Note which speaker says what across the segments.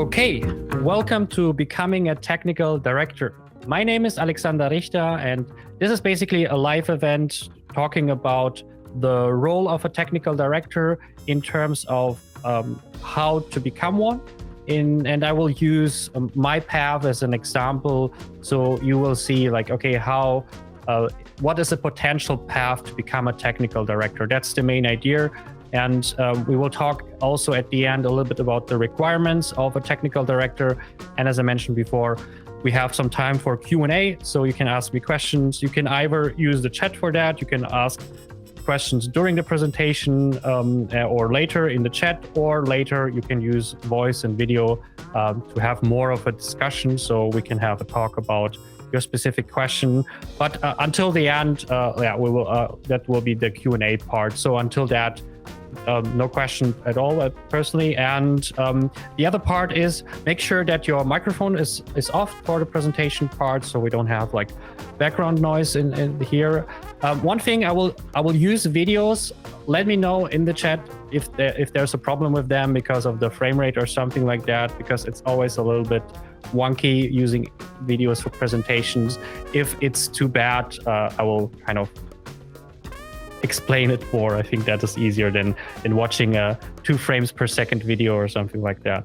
Speaker 1: Okay, welcome to Becoming a Technical Director. My name is Alexander Richter, and this is basically a live event talking about the role of a technical director in terms of how to become one. And I will use my path as an example. So you will see like, okay, what is a potential path to become a technical director? That's the main idea. And we will talk also at the end a little bit about the requirements of a technical director. And as I mentioned before, we have some time for Q&A, so you can ask me questions. You can either use the chat for that, you can ask questions during the presentation or later in the chat, or later you can use voice and video to have more of a discussion, so we can have a talk about your specific question. But until the end, we will that will be the Q&A part. So until that, no question at all, personally. And the other part is make sure that your microphone is off for the presentation part, so we don't have like background noise in here. One thing, I will use videos. Let me know in the chat if there's a problem with them because of the frame rate or something like that, because it's always a little bit wonky using videos for presentations. If it's too bad, I will kind of explain it more. I think that is easier than watching a 2 frames per second video or something like that.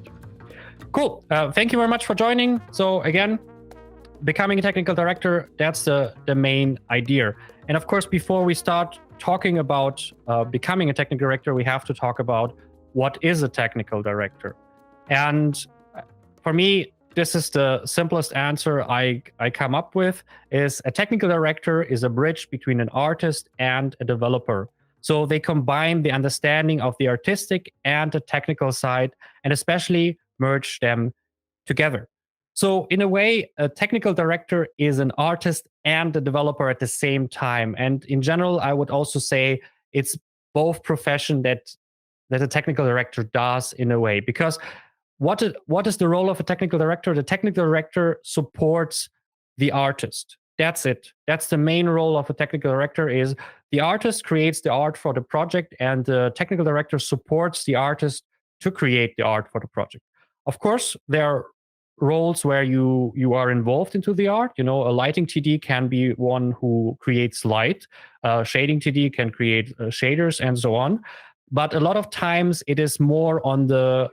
Speaker 1: Cool. Thank you very much for joining. So again, becoming a technical director, that's the main idea. And of course, before we start talking about becoming a technical director, we have to talk about what is a technical director. And for me, this is the simplest answer I come up with, is a technical director is a bridge between an artist and a developer. So they combine the understanding of the artistic and the technical side, and especially merge them together. So in a way, a technical director is an artist and a developer at the same time. And in general, I would also say it's both profession that a technical director does in a way, because what is the role of a technical director? The technical director supports the artist. That's it. That's the main role of a technical director, is the artist creates the art for the project, and the technical director supports the artist to create the art for the project. Of course, there are roles where you are involved into the art. You know, a lighting TD can be one who creates light. Shading TD can create shaders and so on. But a lot of times it is more on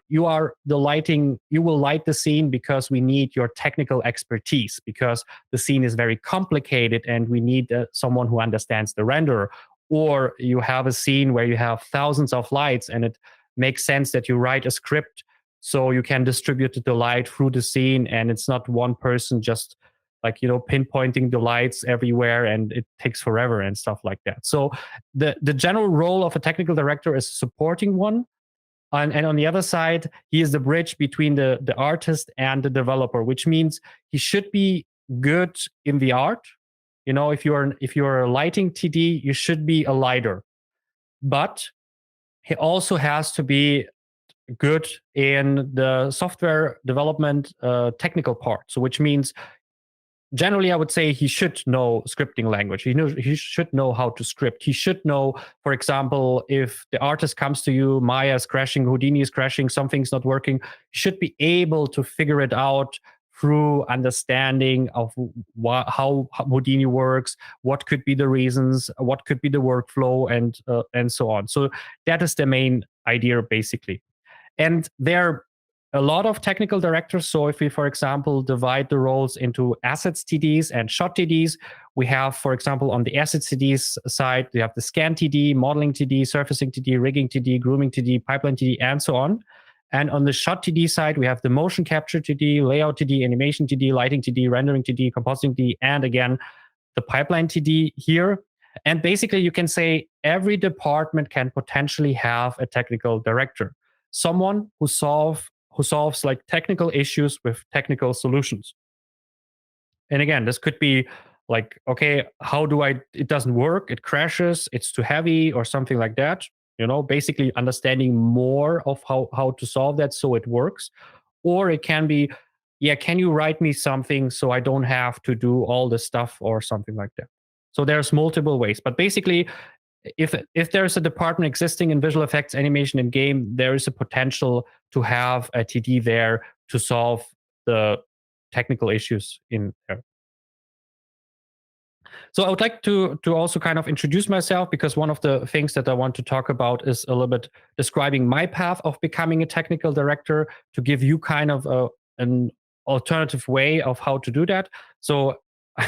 Speaker 1: you will light the scene because we need your technical expertise, because the scene is very complicated and we need someone who understands the renderer. Or you have a scene where you have thousands of lights and it makes sense that you write a script so you can distribute the light through the scene, and it's not one person just like, pinpointing the lights everywhere, and it takes forever and stuff like that. So the general role of a technical director is a supporting one. And on the other side, he is the bridge between the artist and the developer, which means he should be good in the art. If you're a lighting TD, you should be a lighter. But he also has to be good in the software development technical part. So which means, generally, I would say he should know scripting language. He should know how to script. He should know, for example, if the artist comes to you, Maya is crashing, Houdini is crashing, something's not working, he should be able to figure it out through understanding of how Houdini works, what could be the reasons, what could be the workflow, and so on. So that is the main idea, basically. And there are a lot of technical directors. So if we, for example, divide the roles into assets TDs and shot TDs, we have, for example, on the assets TDs side, we have the scan TD, modeling TD, surfacing TD, rigging TD, grooming TD, pipeline TD, and so on. And on the shot TD side, we have the motion capture TD, layout TD, animation TD, lighting TD, rendering TD, compositing TD, and again, the pipeline TD here. And basically, you can say every department can potentially have a technical director, someone who solves like technical issues with technical solutions. And again, this could be like, okay, it doesn't work, it crashes, it's too heavy or something like that. Basically understanding more of how to solve that so it works. Or it can be, can you write me something so I don't have to do all this stuff or something like that. So there's multiple ways, but basically, if there's a department existing in visual effects, animation, and game, there is a potential to have a TD there to solve the technical issues in there. So I would like to also kind of introduce myself, because one of the things that I want to talk about is a little bit describing my path of becoming a technical director, to give you kind of an alternative way of how to do that. So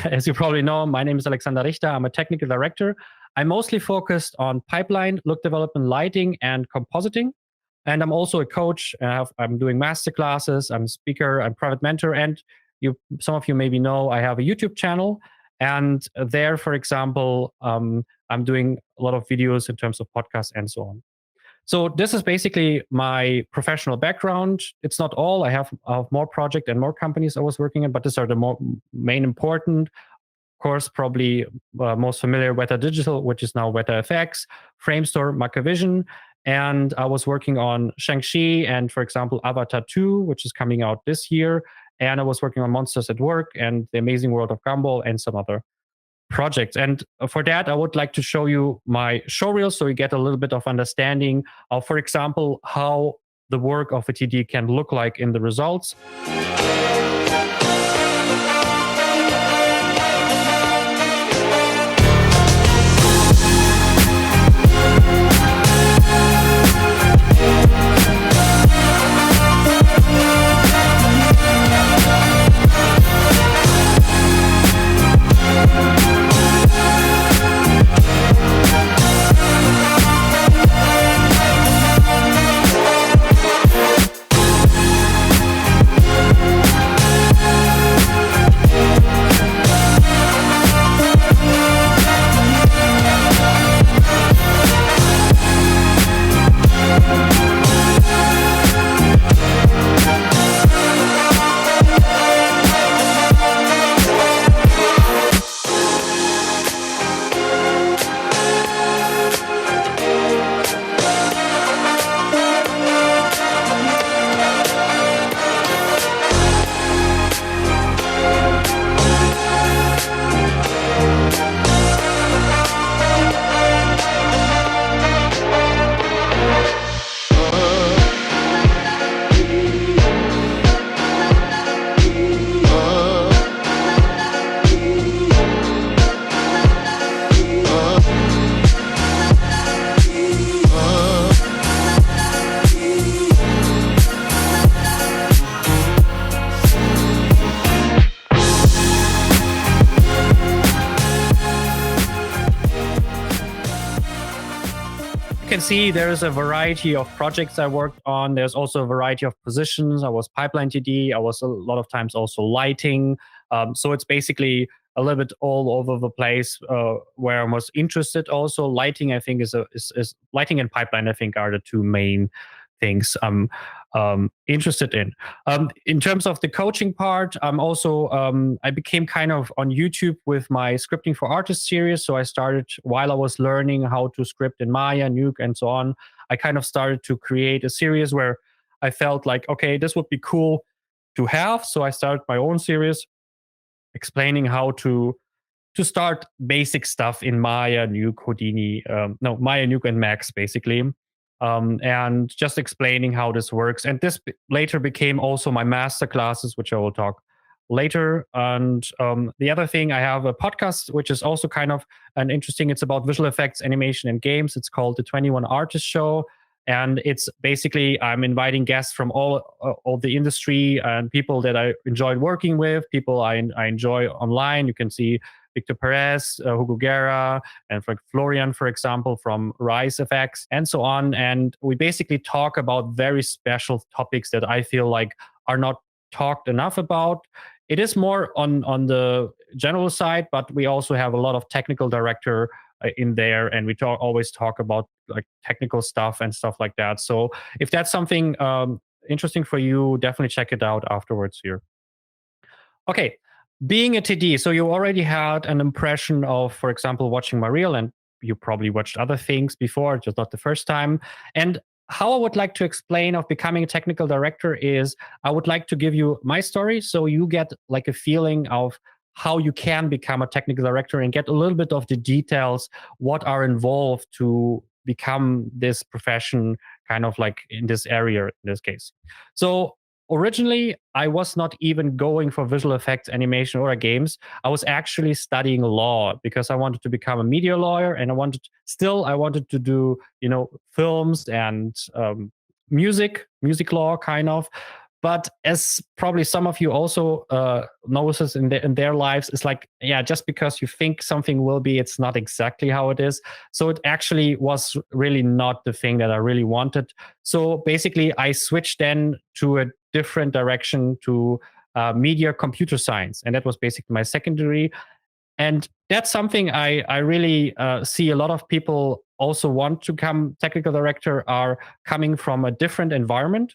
Speaker 1: as you probably know, my name is Alexander Richter. I'm a technical director. I'm mostly focused on pipeline, look development, lighting, and compositing. And I'm also a coach. I'm doing masterclasses. I'm a speaker. I'm private mentor. And some of you maybe know I have a YouTube channel. And there, for example, I'm doing a lot of videos in terms of podcasts and so on. So this is basically my professional background. It's not all. I have more projects and more companies I was working in, but these are the main important. Of course, probably most familiar, Weta Digital, which is now Weta FX, Framestore, Macrovision. And I was working on Shang-Chi and, for example, Avatar 2, which is coming out this year. And I was working on Monsters at Work and The Amazing World of Gumball and some other projects. And for that, I would like to show you my showreel so you get a little bit of understanding of, for example, how the work of a TD can look like in the results. Can see there's a variety of projects I worked on. There's also a variety of positions. I was pipeline TD. I was a lot of times also lighting. So it's basically a little bit all over the place where I'm most interested. Also, lighting, I think, is lighting and pipeline, I think, are the two main things I'm interested in. In terms of the coaching part, I'm also I became kind of on YouTube with my Scripting for Artists series. So I started while I was learning how to script in Maya, Nuke, and so on. I kind of started to create a series where I felt like, okay, this would be cool to have. So I started my own series explaining how to start basic stuff in Maya, Nuke, Houdini, Maya, Nuke, and Max, basically. And just explaining how this works. And this later became also my master classes, which I will talk later. And the other thing, I have a podcast, which is also kind of an interesting, it's about visual effects, animation, and games. It's called the 21 Artist Show. And it's basically, I'm inviting guests from all the industry and people that I enjoyed working with, people I enjoy online. You can see Victor Perez, Hugo Guerra, and Florian, for example, from Rise FX, and so on. And we basically talk about very special topics that I feel like are not talked enough about. It is more on the general side, but we also have a lot of technical director in there, and we always talk about like technical stuff and stuff like that. So if that's something interesting for you, definitely check it out afterwards here. Okay, being a TD, so you already had an impression of, for example, watching my reel, and you probably watched other things before, just not the first time. And how I would like to explain of becoming a technical director is I would like to give you my story so you get like a feeling of how you can become a technical director and get a little bit of the details, what are involved to become this profession, kind of like in this area in this case. So originally I was not even going for visual effects, animation, or games. I was actually studying law because I wanted to become a media lawyer, and I wanted to do, films and music law kind of. But as probably some of you also notices in their lives, it's like, yeah, just because you think something will be, it's not exactly how it is. So it actually was really not the thing that I really wanted. So basically, I switched then to a different direction, to media computer science, and that was basically my secondary. And that's something I really see a lot of people also want to become technical director are coming from a different environment.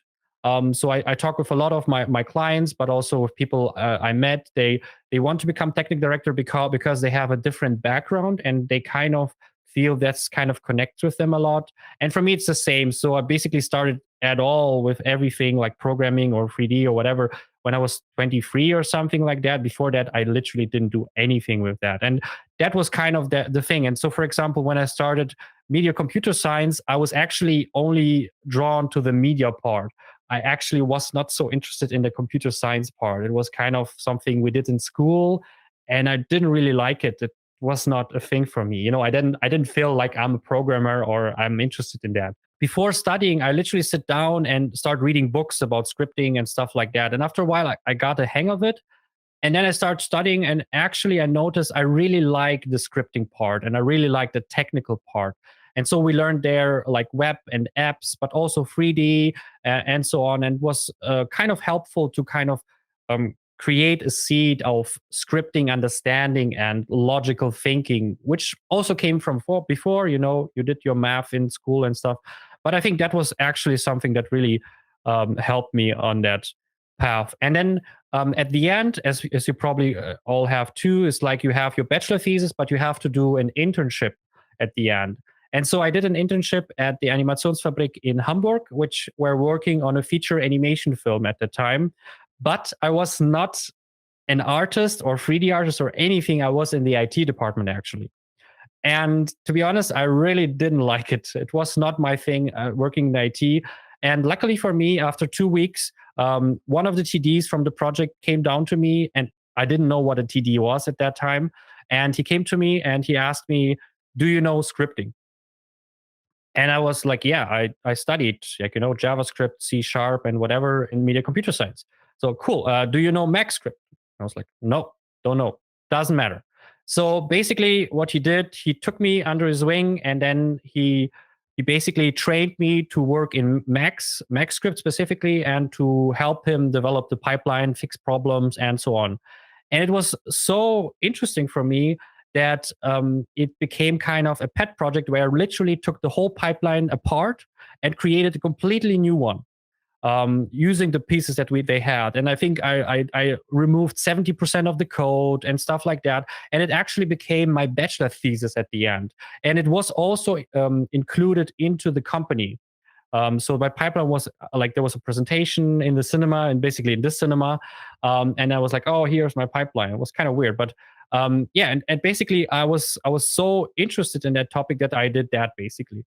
Speaker 1: So I talk with a lot of my clients, but also with people I met. They want to become technical director because they have a different background, and they kind of feel that's kind of connects with them a lot. And for me, it's the same. So I basically started at all with everything like programming or 3D or whatever when I was 23 or something like that. Before that, I literally didn't do anything with that. And that was kind of the thing. And so, for example, when I started media computer science, I was actually only drawn to the media part. I actually was not so interested in the computer science part. It was kind of something we did in school, and I didn't really like it. It was not a thing for me. I didn't feel like I'm a programmer or I'm interested in that. Before studying, I literally sit down and start reading books about scripting and stuff like that. And after a while, I got a hang of it. And then I start studying, and actually I noticed I really like the scripting part, and I really like the technical part. And so we learned there like web and apps, but also 3D and so on. And was kind of helpful to kind of create a seed of scripting understanding and logical thinking, which also came from before, you did your math in school and stuff. But I think that was actually something that really helped me on that path. And then at the end, as you probably all have too, is like you have your bachelor thesis, but you have to do an internship at the end. And so I did an internship at the Animationsfabrik in Hamburg, which were working on a feature animation film at the time. But I was not an artist or 3D artist or anything. I was in the IT department, actually. And to be honest, I really didn't like it. It was not my thing, working in IT. And luckily for me, after 2 weeks, one of the TDs from the project came down to me, and I didn't know what a TD was at that time. And he came to me and he asked me, "Do you know scripting?" And I was like, yeah, I studied like, JavaScript, C# and whatever in media computer science. So cool. Do you know MaxScript? I was like, no, don't know. Doesn't matter. So basically what he did, he took me under his wing, and then he basically trained me to work in MaxScript specifically, and to help him develop the pipeline, fix problems, and so on. And it was so interesting for me that it became kind of a pet project where I literally took the whole pipeline apart and created a completely new one, using the pieces that they had. And I think I removed 70% of the code and stuff like that. And it actually became my bachelor thesis at the end. And it was also included into the company. So my pipeline was like, there was a presentation in the cinema, and basically in this cinema. And I was like, oh, here's my pipeline. It was kind of weird, but yeah. And basically I was so interested in that topic that I did that basically.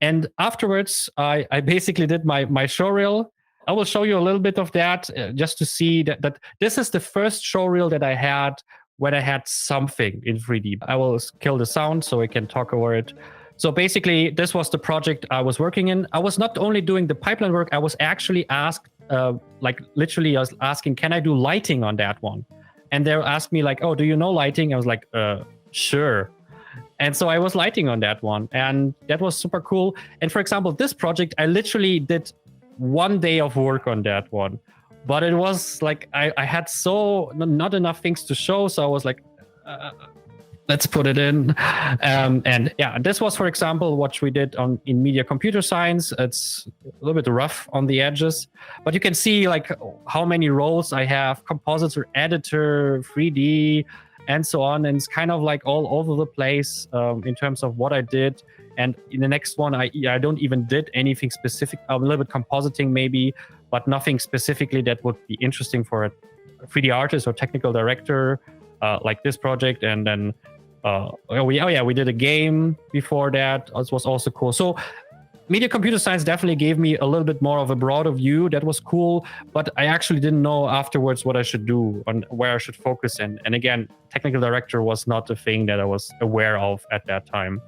Speaker 1: And afterwards, I basically did my showreel. I will show you a little bit of that just to see that this is the first showreel that I had when I had something in 3D. I will kill the sound so we can talk over it. So basically, this was the project I was working in. I was not only doing the pipeline work, I was actually asked, like literally I was asking, can I do lighting on that one? And they asked me like, oh, do you know lighting? I was like, sure. And so I was lighting on that one, and that was super cool. And for example, this project, I literally did 1 day of work on that one, but it was like, I had so not enough things to show. So I was like, let's put it in. And yeah, this was, for example, what we did in media computer science. It's a little bit rough on the edges, but you can see like how many roles I have: compositor, editor, 3D, and so on. And it's kind of like all over the place in terms of what I did. And in the next one, I don't even did anything specific. A little bit compositing maybe, but nothing specifically that would be interesting for a 3D artist or technical director like this project. And then we did a game before that. It was also cool. So media computer science definitely gave me a little bit more of a broader view. That was cool, but I actually didn't know afterwards what I should do and where I should focus in. And again, technical director was not a thing that I was aware of at that time.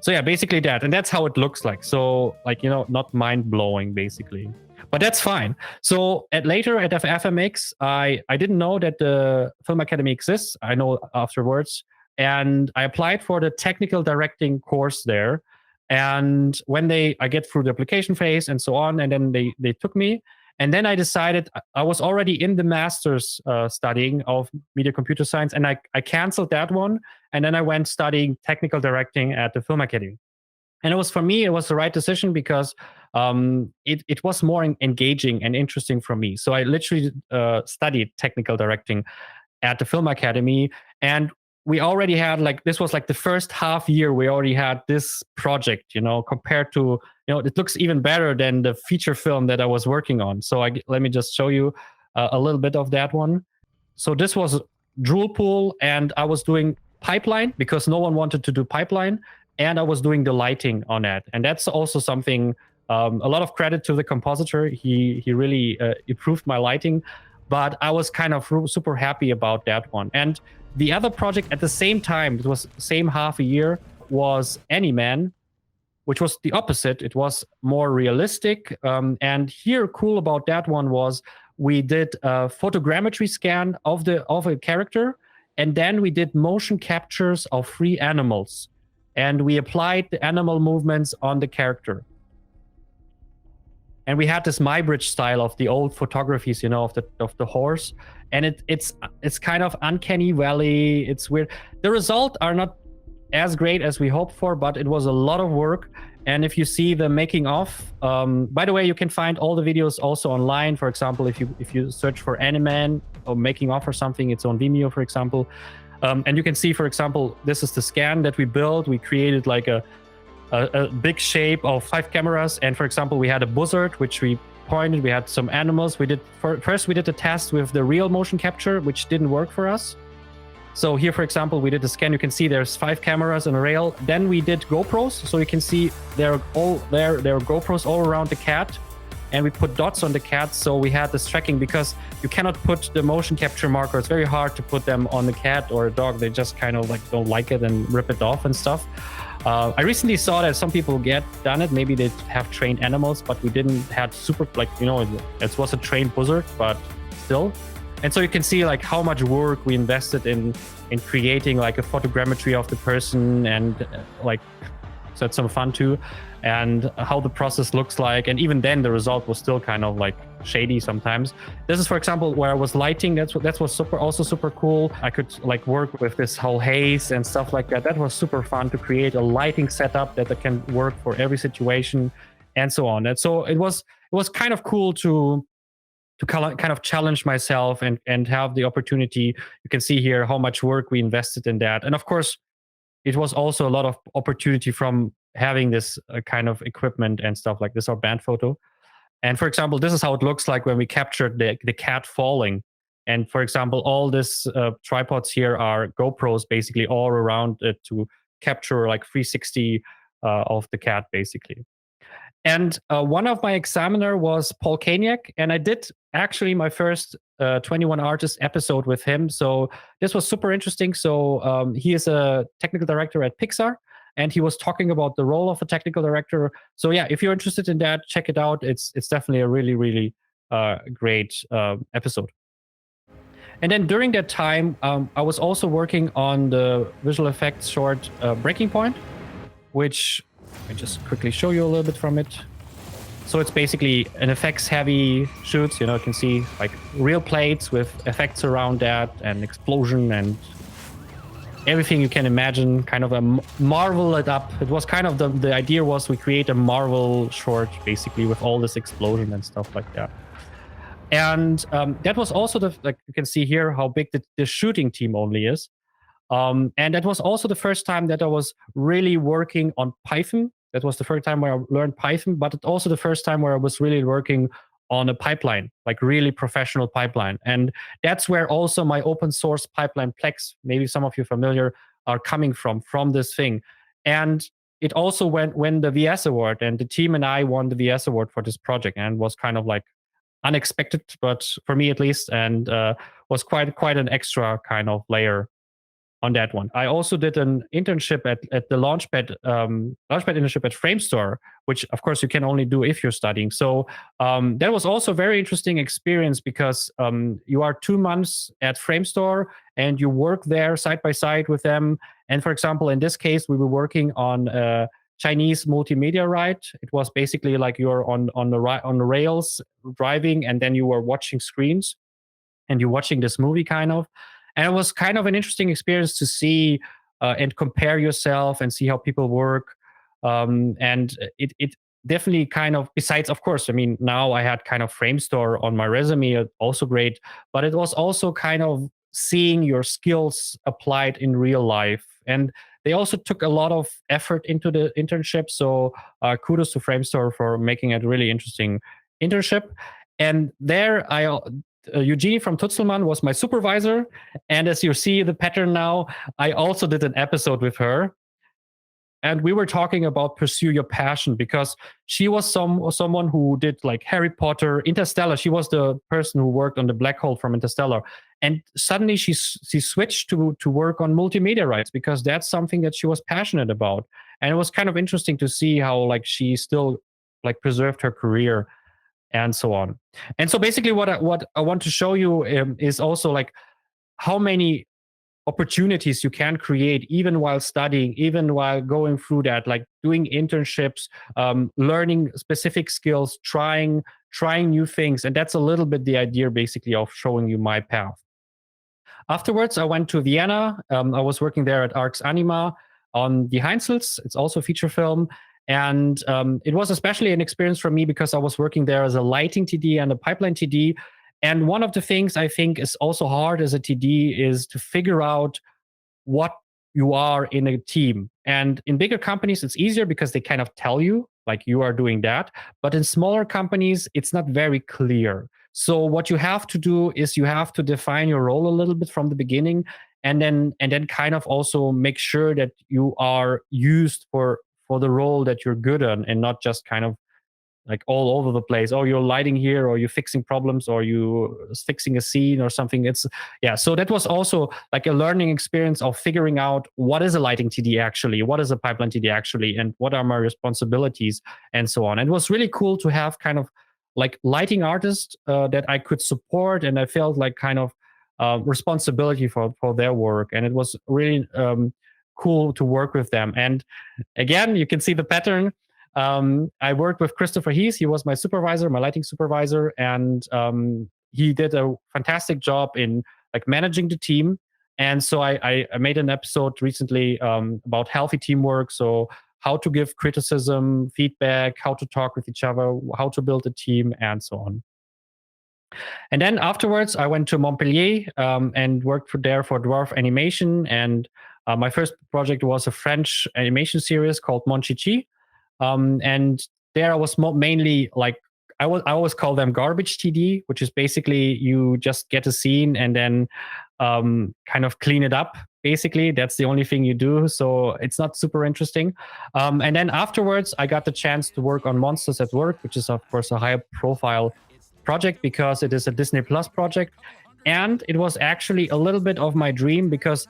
Speaker 1: So yeah, basically that. And that's how it looks like. So like, not mind blowing basically, but that's fine. So later at FMX, I didn't know that the Film Academy exists. I know afterwards. And I applied for the technical directing course there. And when I get through the application phase and so on, and then they took me. And then I decided I was already in the master's studying of media computer science, and I canceled that one. And then I went studying technical directing at the Film Academy. And for me, it was the right decision because it was more engaging and interesting for me. So I literally studied technical directing at the Film Academy. And we already had this was the first half year we already had this project, compared to, it looks even better than the feature film that I was working on. So let me just show you a little bit of that one. So this was Drool Pool, and I was doing pipeline because no one wanted to do pipeline, and I was doing the lighting on that. And that's also something, a lot of credit to the compositor. He really improved my lighting, but I was kind of super happy about that one. And the other project at the same time, it was same half a year, was Anyman, which was the opposite. It was more realistic. And here, cool about that one was we did a photogrammetry scan of a character, and then we did motion captures of 3 animals, and we applied the animal movements on the character. And we had this Muybridge style of the old photographies, of the horse. And it's kind of uncanny valley. It's weird. The results are not as great as we hoped for, but it was a lot of work. And if you see the making of, by the way, you can find all the videos also online. For example, if you search for Anyman or making of or something, it's on Vimeo, for example. And you can see, for example, this is the scan that we built. We created like a big shape of 5 cameras. And for example, we had a buzzard, which we pointed. We had some animals. First we did the test with the real motion capture, which didn't work for us. So here, for example, we did the scan. You can see there's 5 cameras and a rail. Then we did GoPros. So you can see there are GoPros all around the cat. And we put dots on the cat. So we had this tracking because you cannot put the motion capture marker. It's very hard to put them on the cat or a dog. They just kind of don't like it and rip it off and stuff. I recently saw that some people done it. Maybe they have trained animals, but we didn't have it was a trained buzzard, but still. And so you can see how much work we invested in creating a photogrammetry of the person, and so it's some fun too, and how the process looks like. And even then the result was still kind of shady sometimes. This is, for example, where I was lighting. That was super cool. I could work with this whole haze and stuff like that. That was super fun to create a lighting setup that can work for every situation and so on. And so it was kind of cool to kind of challenge myself and have the opportunity. You can see here how much work we invested in that. And of course, it was also a lot of opportunity from having this kind of equipment and stuff like this, our band photo. And for example, this is how it looks like when we captured the cat falling. And for example, all this tripods here are GoPros basically all around it to capture 360 of the cat basically. And one of my examiner was Paul Kaniak, and I did actually my first 21 Artists episode with him. So this was super interesting. So he is a technical director at Pixar, and he was talking about the role of a technical director. So yeah, if you're interested in that, check it out. It's definitely a really, really great episode. And then during that time, I was also working on the visual effects short Breaking Point, which let me just quickly show you a little bit from it. So it's basically an effects heavy shoots. You can see real plates with effects around that and explosion and everything you can imagine, kind of a Marvel it up. It was kind of the idea was we create a Marvel short basically with all this explosion and stuff like that. And that was also you can see here how big the shooting team only is. And that was also the first time that I was really working on Python. That was the first time where I learned Python, but it's also the first time where I was really working on a pipeline, really professional pipeline. And that's where also my open source pipeline Plex, maybe some of you familiar, are coming from this thing. And it also won the VS award, and the team and I won the VS award for this project, and was kind of like unexpected, but for me at least, and was quite an extra kind of layer on that one. I also did an internship at the Launchpad internship at Framestore, which of course you can only do if you're studying. So that was also a very interesting experience, because you are 2 months at Framestore and you work there side by side with them. And for example, in this case, we were working on a Chinese multimedia ride. It was basically like you're on the rails driving, and then you were watching screens and you're watching this movie kind of. And it was kind of an interesting experience to see and compare yourself and see how people work. And it definitely kind of, besides, of course, I mean, now I had kind of Framestore on my resume, also great, but it was also kind of seeing your skills applied in real life. And they also took a lot of effort into the internship. So kudos to Framestore for making it a really interesting internship. And there Eugenie from Tutzelmann was my supervisor. And as you see the pattern now, I also did an episode with her. And we were talking about pursue your passion, because she was someone who did like Harry Potter, Interstellar. She was the person who worked on the black hole from Interstellar. And suddenly she switched to work on multimedia rights, because that's something that she was passionate about. And it was kind of interesting to see how like she still like preserved her career and so on. And so basically what I want to show you is also like how many opportunities you can create even while studying, even while going through that, like doing internships, learning specific skills, trying new things. And that's a little bit the idea basically of showing you my path. Afterwards, I went to Vienna. I was working there at Arx Anima on Die Heinzels. It's also a feature film. And it was especially an experience for me because I was working there as a lighting TD and a pipeline TD. And one of the things I think is also hard as a TD is to figure out what you are in a team. And in bigger companies, it's easier because they kind of tell you, like you are doing that. But in smaller companies, it's not very clear. So what you have to do is you have to define your role a little bit from the beginning, and then kind of also make sure that you are used for the role that you're good at, and not just kind of like all over the place. Oh, you're lighting here, or you're fixing problems, or you fixing a scene or something. It's so that was also like a learning experience of figuring out what is a lighting TD actually, what is a pipeline TD actually, and what are my responsibilities, and so on. And it was really cool to have kind of like lighting artists that I could support, and I felt like kind of responsibility for their work. And it was really cool to work with them. And again, you can see the pattern. I worked with Christopher Hees. He was my supervisor, my lighting supervisor, and he did a fantastic job in like managing the team. And so I made an episode recently about healthy teamwork. So how to give criticism, feedback, how to talk with each other, how to build a team, and so on. And then afterwards, I went to Montpellier and worked there for Dwarf Animation. And my first project was a French animation series called Mon Chichi. And there I was mainly like, I always call them garbage TD, which is basically you just get a scene and then kind of clean it up. Basically, that's the only thing you do. So it's not super interesting. And then afterwards, I got the chance to work on Monsters at Work, which is, of course, a high profile project because it is a Disney Plus project. And it was actually a little bit of my dream because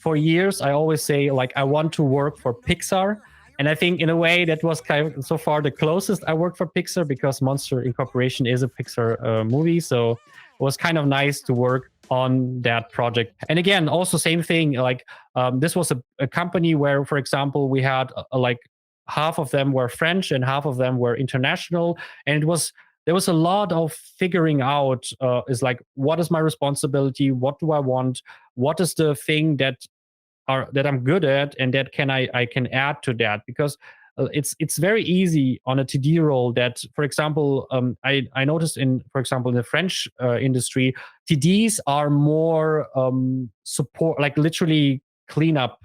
Speaker 1: for years, I always say, like, I want to work for Pixar. And I think in a way that was kind of so far the closest I worked for Pixar, because Monster Incorporation is a Pixar movie. So it was kind of nice to work on that project. And again, also same thing, like this was a company where, for example, we had like half of them were French and half of them were international. And there was a lot of figuring out is like, what is my responsibility? What do I want? What is the thing that I'm good at, and that I can add to that, because it's very easy on a TD role that, for example, I noticed for example, in the French industry, TDs are more support, like literally cleanup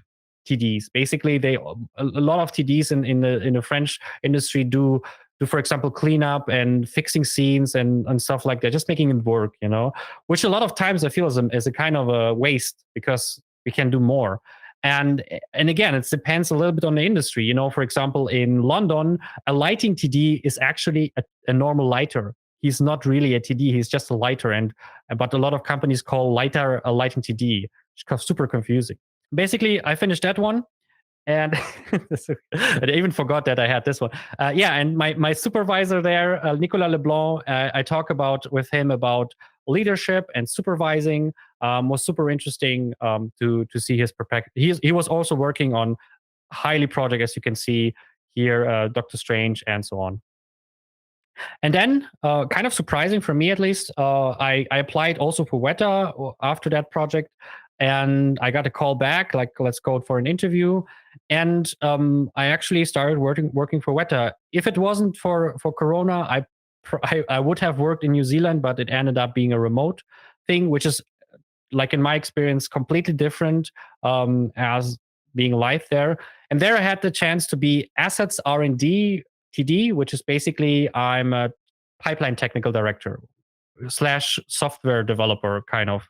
Speaker 1: TDs. Basically, a lot of TDs in the French industry do, for example, cleanup and fixing scenes and stuff like that, just making it work, which a lot of times I feel is a kind of a waste, because we can do more. And again, it depends a little bit on the industry. For example, in London, a lighting TD is actually a normal lighter. He's not really a TD, he's just a lighter. But a lot of companies call lighter a lighting TD. It's super confusing. Basically, I finished that one. And I even forgot that I had this one. Yeah, and my supervisor there, Nicolas Leblanc, I talk about with him about leadership and supervising. Was super interesting to see his perspective. He was also working on highly project, as you can see here, Doctor Strange and so on. And then, kind of surprising for me at least, I applied also for Weta after that project, and I got a call back, like, let's go for an interview. And I actually started working for Weta. If it wasn't for Corona, I would have worked in New Zealand, but it ended up being a remote thing, which is, like in my experience, completely different as being live there. And there I had the chance to be assets R&D TD, which is basically I'm a pipeline technical director slash software developer kind of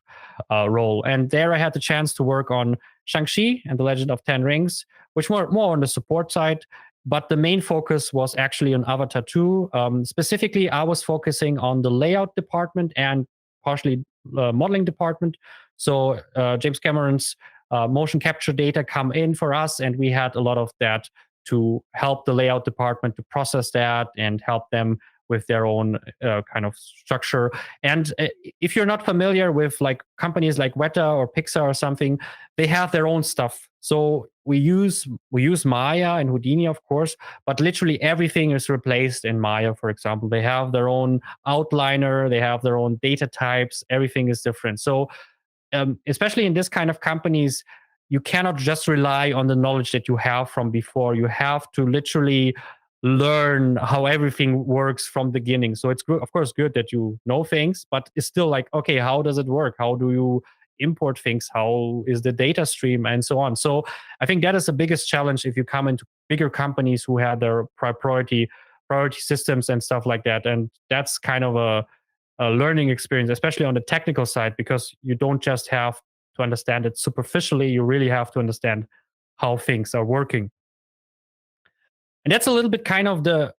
Speaker 1: role. And there I had the chance to work on Shang-Chi and the Legend of Ten Rings, which more on the support side. But the main focus was actually on Avatar 2. Specifically, I was focusing on the layout department and partially modeling department. So James Cameron's motion capture data come in for us, and we had a lot of that to help the layout department to process that and help them with their own kind of structure. And if you're not familiar with like companies like Weta or Pixar or something, they have their own stuff. So we use Maya and Houdini, of course, but literally everything is replaced in Maya. For example, they have their own outliner, they have their own data types. Everything is different. So especially in this kind of companies, you cannot just rely on the knowledge that you have from before. You have to literally learn how everything works from the beginning. So it's of course good that you know things, but it's still like, okay, how does it work? How do you import things? How is the data stream and so on? So I think that is the biggest challenge if you come into bigger companies who have their priority systems and stuff like that. And that's kind of a learning experience, especially on the technical side, because you don't just have to understand it superficially. You really have to understand how things are working. And that's a little bit kind of the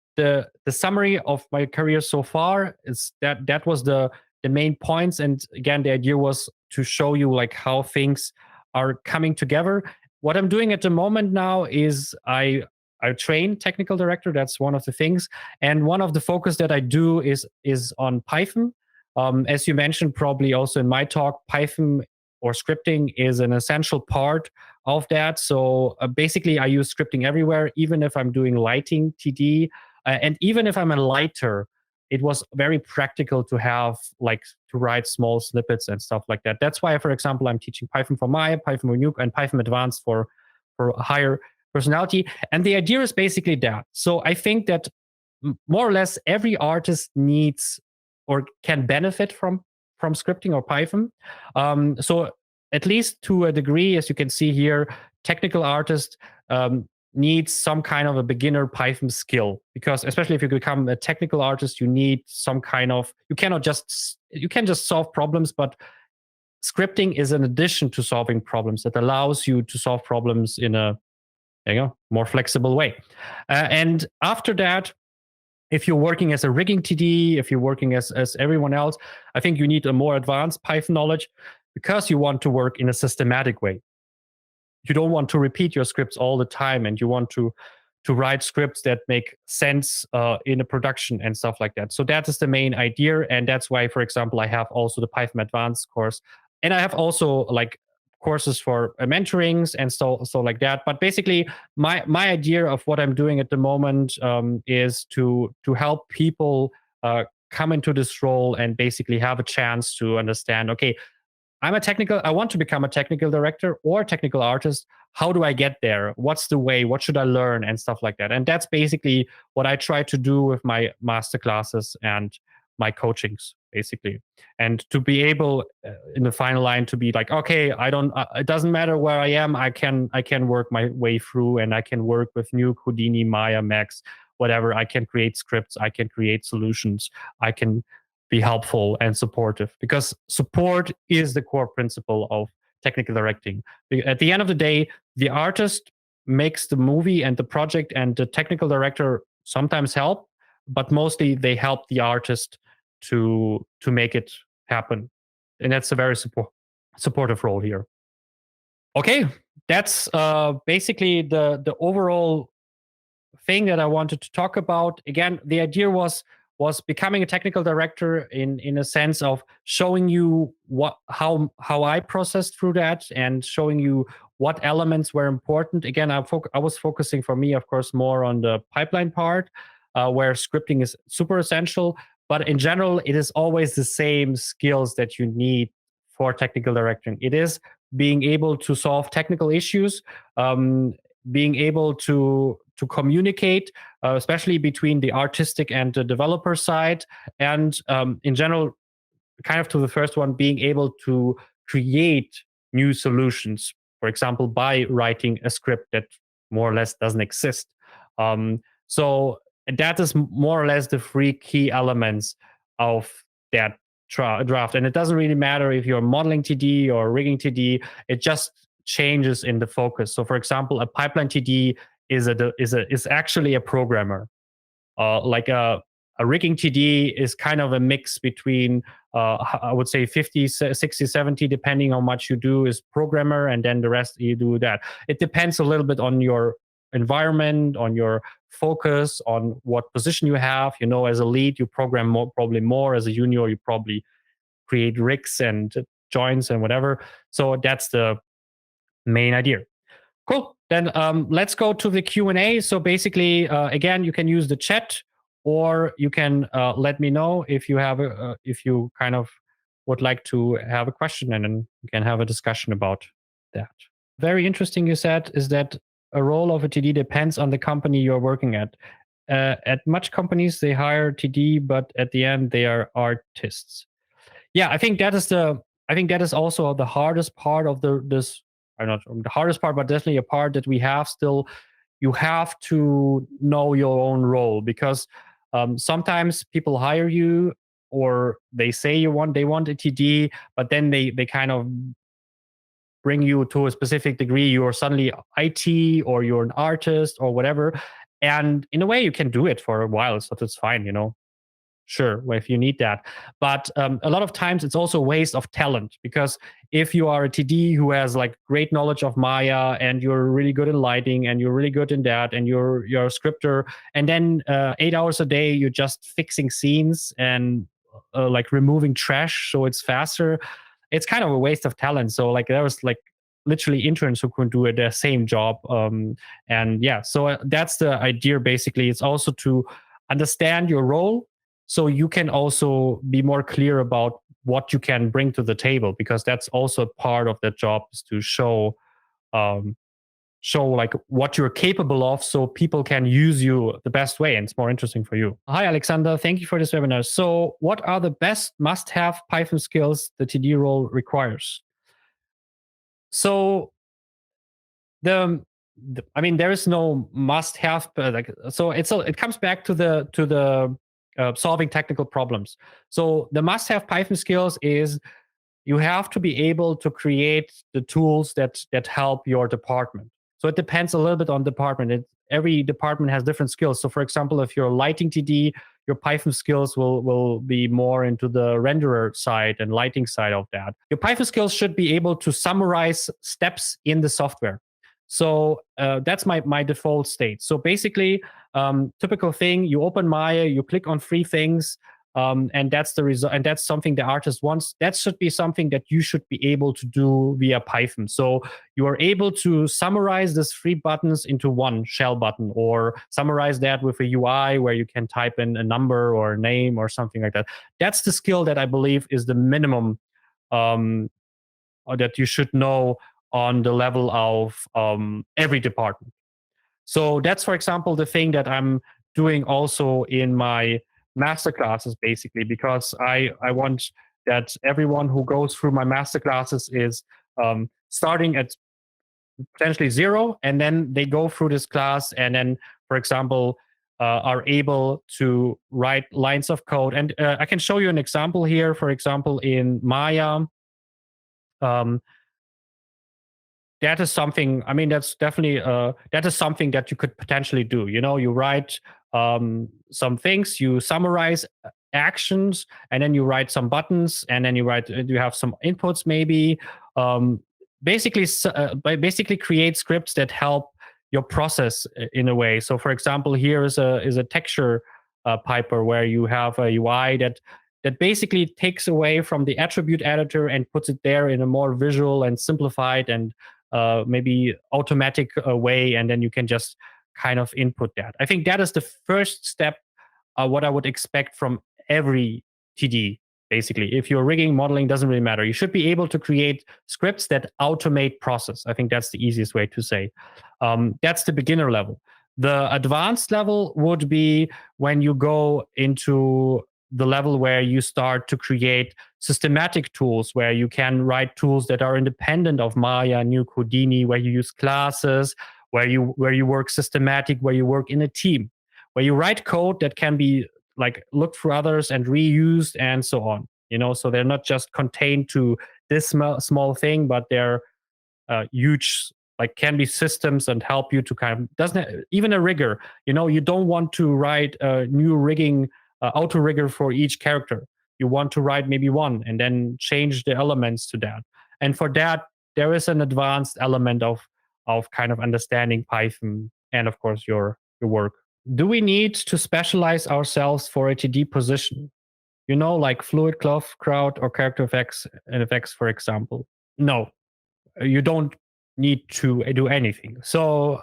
Speaker 1: summary of my career so far. Is that was the main points. And again, the idea was to show you like how things are coming together. What I'm doing at the moment now is I train technical director. That's one of the things, and one of the focus that I do is on Python. As you mentioned, probably also in my talk, Python or scripting is an essential part of that. So basically, I use scripting everywhere, even if I'm doing lighting TD, and even if I'm a lighter. It was very practical to have like to write small snippets and stuff like that. That's why, for example, I'm teaching Python for Maya, Python for Nuke, and Python Advanced for higher personality. And the idea is basically that. So I think that more or less every artist needs or can benefit from scripting or Python. So at least to a degree, as you can see here, technical artists needs some kind of a beginner Python skill, because especially if you become a technical artist, you need some kind of, you can just solve problems, but scripting is an addition to solving problems that allows you to solve problems in a more flexible way. And after that, if you're working as a rigging TD, if you're working as everyone else, I think you need a more advanced Python knowledge, because you want to work in a systematic way. You don't want to repeat your scripts all the time, and you want to write scripts that make sense in a production and stuff like that. So that is the main idea, and that's why, for example, I have also the Python Advanced course, and I have also like courses for mentorings and so like that. But basically, my idea of what I'm doing at the moment is to help people come into this role and basically have a chance to understand, okay, I want to become a technical director or technical artist. How do I get there? What's the way? What should I learn? And stuff like that. And that's basically what I try to do with my master classes and my coachings, basically. And to be able in the final line to be like, okay, it doesn't matter where I am. I can work my way through, and I can work with Nuke, Houdini, Maya, Max, whatever. I can create scripts. I can create solutions. I can be helpful and supportive, because support is the core principle of technical directing. At the end of the day, the artist makes the movie and the project, and the technical director sometimes help, but mostly they help the artist to make it happen. And that's a very supportive role here. Okay, that's basically the overall thing that I wanted to talk about. Again, the idea was becoming a technical director in a sense of showing you how I processed through that, and showing you what elements were important. Again, I was focusing, for me, of course, more on the pipeline part, where scripting is super essential. But in general, it is always the same skills that you need for technical directing. It is being able to solve technical issues, being able to communicate, especially between the artistic and the developer side, and in general, kind of to the first one, being able to create new solutions, for example, by writing a script that more or less doesn't exist. So that is more or less the three key elements of that draft. And it doesn't really matter if you're modeling TD or rigging TD, it just changes in the focus. So for example, a pipeline TD is actually a programmer. Like a rigging TD is kind of a mix between, I would say 50, 60, 70, depending on how much you do is programmer, and then the rest you do that. It depends a little bit on your environment, on your focus, on what position you have. You know, as a lead, you program more, probably more. As a junior, you probably create rigs and joints and whatever. So that's the main idea. Cool. Then let's go to the Q&A. So basically, again, you can use the chat, or you can let me know if you have if you kind of would like to have a question, and then we can have a discussion about that. Very interesting, you said, is that a role of a TD depends on the company you're working at. At much companies, they hire TD, but at the end, they are artists. Yeah, I think that is also the hardest part of this. I'm not the hardest part, but definitely a part that we have still. You have to know your own role, because sometimes people hire you, or they say they want a TD, but then they kind of bring you to a specific degree. You're suddenly IT, or you're an artist, or whatever. And in a way, you can do it for a while, so that's fine, you know. Sure, well, if you need that. But a lot of times it's also a waste of talent, because if you are a TD who has like great knowledge of Maya, and you're really good in lighting, and you're really good in that, and you're a scripter, and then 8 hours a day you're just fixing scenes and like removing trash so it's faster, it's kind of a waste of talent. So like there was like literally interns who could do the same job. And yeah, so that's the idea basically. It's also to understand your role, so you can also be more clear about what you can bring to the table, because that's also part of the job, is to show like what you're capable of, so people can use you the best way, and it's more interesting for you. Hi Alexander, thank you for this webinar. So what are the best must-have Python skills the TD role requires? So I mean, there is no must-have, like, so it comes back to the solving technical problems. So the must-have Python skills is you have to be able to create the tools that help your department. So it depends a little bit on department. Every department has different skills. So for example, if you're a lighting TD, your Python skills will be more into the renderer side and lighting side of that. Your Python skills should be able to summarize steps in the software. So that's my default state. So basically, typical thing, you open Maya, you click on three things, and that's the result, and that's something the artist wants. That should be something that you should be able to do via Python. So you are able to summarize these three buttons into one shell button, or summarize that with a UI where you can type in a number or a name or something like that. That's the skill that I believe is the minimum that you should know on the level of every department. So that's, for example, the thing that I'm doing also in my masterclasses, basically, because I want that everyone who goes through my masterclasses is starting at potentially zero, and then they go through this class, and then, for example, are able to write lines of code. And I can show you an example here. For example, in Maya, that is something, I mean, that's definitely that is something that you could potentially do. You write some things, you summarize actions, and then you write some buttons, and then you have some inputs maybe. um, basically create scripts that help your process in a way. So for example, here is a texture piper where you have a UI that basically takes away from the attribute editor and puts it there in a more visual and simplified and maybe automatic way, and then you can just kind of input that. I think that is the first step, what I would expect from every TD. Basically, if you're rigging, modeling, doesn't really matter. You should be able to create scripts that automate process. I think that's the easiest way to say. That's the beginner level. The advanced level would be when you go into the level where you start to create systematic tools, where you can write tools that are independent of Maya, Nuke, Houdini, where you use classes, where you work systematic, where you work in a team, where you write code that can be like looked for others and reused and so on. So they're not just contained to this small thing, but they're huge, like can be systems and help you to kind of, doesn't even a rigger. You don't want to write a new rigging auto rigger for each character. You want to write maybe one and then change the elements to that. And for that, there is an advanced element of kind of understanding Python and of course your work. Do we need to specialize ourselves for a TD position? Like fluid cloth crowd or character effects and effects, for example. No, you don't need to do anything. So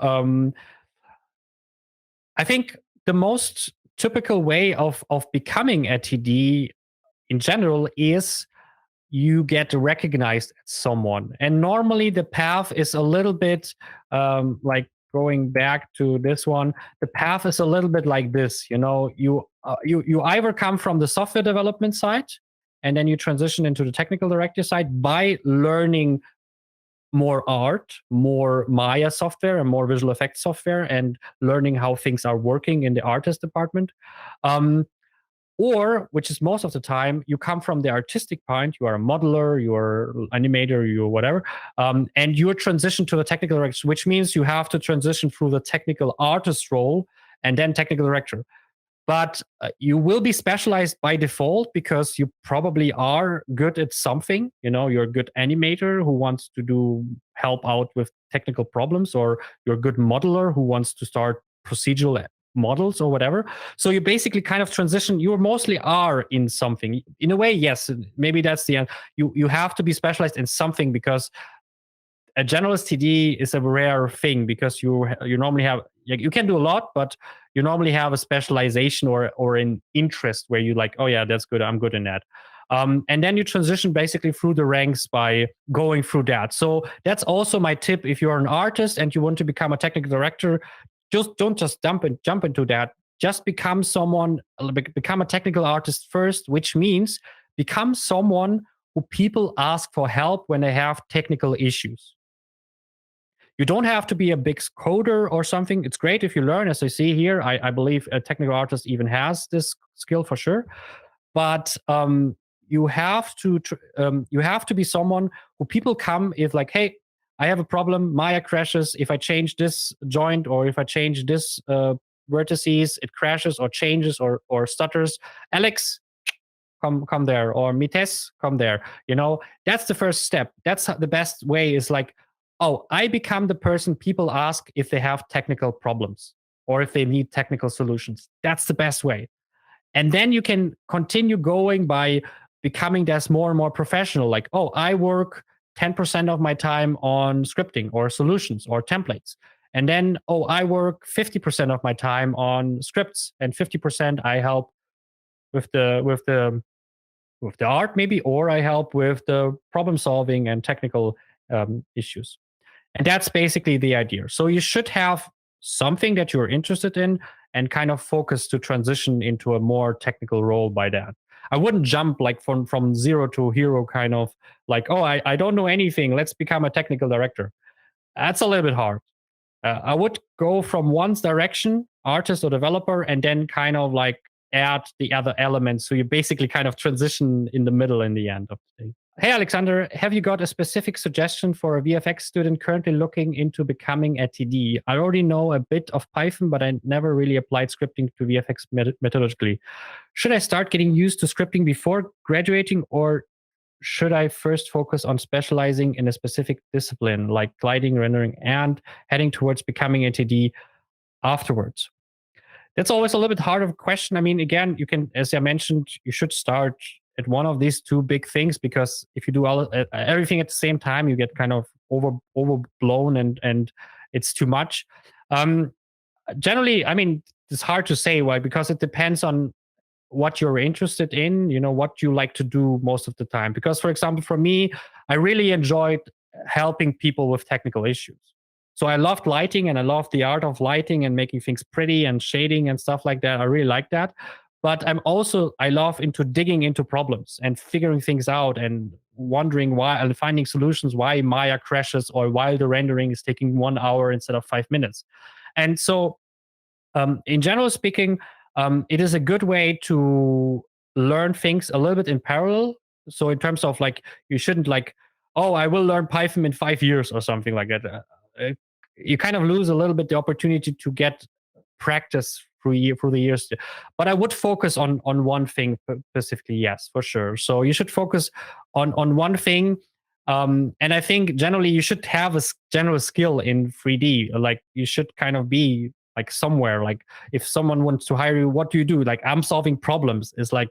Speaker 1: I think the most typical way of becoming a TD in general is you get recognized as someone. And normally the path is a little bit like going back to this one, the path is a little bit like this. You either come from the software development side and then you transition into the technical director side by learning more art, more Maya software, and more visual effects software, and learning how things are working in the artist department. Or, which is most of the time, you come from the artistic point, you are a modeler, you're animator, you're whatever, and you're transition to the technical director, which means you have to transition through the technical artist role and then technical director. But you will be specialized by default because you probably are good at something. You're a good animator who wants to help out with technical problems, or you're a good modeler who wants to start procedural models or whatever. So you basically kind of transition. You mostly are in something. In a way, yes, maybe that's the end. You have to be specialized in something because a generalist TD is a rare thing because you normally have, you can do a lot, but you normally have a specialization or an interest where you like, oh yeah, that's good, I'm good in that. And then you transition basically through the ranks by going through that. So that's also my tip. If you're an artist and you want to become a technical director, don't just jump into that. Just become a technical artist first, which means become someone who people ask for help when they have technical issues. You don't have to be a big coder or something. It's great if you learn, as I see here. I believe a technical artist even has this skill for sure. But you have to be someone who people come if like, hey, I have a problem. Maya crashes. If I change this joint or if I change this vertices, it crashes or changes or stutters. Alex, come there, or Mites, come there. That's the first step. That's the best way, is like, oh, I become the person people ask if they have technical problems or if they need technical solutions. That's the best way. And then you can continue going by becoming this more and more professional. Like, oh, I work 10% of my time on scripting or solutions or templates. And then, oh, I work 50% of my time on scripts and 50% I help with the art maybe, or I help with the problem solving and technical issues. And that's basically the idea. So you should have something that you're interested in and kind of focus to transition into a more technical role by that. I wouldn't jump like from zero to hero, kind of like, oh, I don't know anything, let's become a technical director. That's a little bit hard. I would go from one direction, artist or developer, and then kind of like add the other elements. So you basically kind of transition in the middle in the end of the day. Hey, Alexander, have you got a specific suggestion for a VFX student currently looking into becoming a TD? I already know a bit of Python, but I never really applied scripting to VFX methodologically. Should I start getting used to scripting before graduating, or should I first focus on specializing in a specific discipline like gliding, rendering, and heading towards becoming a TD afterwards? That's always a little bit hard of a question. I mean, again, you can, as I mentioned, you should start at one of these two big things, because if you do everything at the same time, you get kind of overblown, and it's too much. Um, Generally, I mean, it's hard to say why, because it depends on what you're interested in, what you like to do most of the time. Because, for example, for me, I really enjoyed helping people with technical issues. So I loved lighting, and I loved the art of lighting and making things pretty and shading and stuff like that. I really like that. But I love into digging into problems and figuring things out and wondering why, and finding solutions why Maya crashes, or why the rendering is taking 1 hour instead of 5 minutes. And so, in general speaking, it is a good way to learn things a little bit in parallel. So in terms of, like, you shouldn't, like, oh, I will learn Python in 5 years or something like that. You kind of lose a little bit the opportunity to get practice through the years. But I would focus on one thing specifically, yes, for sure. So you should focus on one thing. And I think generally you should have a general skill in 3D. Like, you should kind of be like somewhere. Like, if someone wants to hire you, what do you do? Like, I'm solving problems. It's like,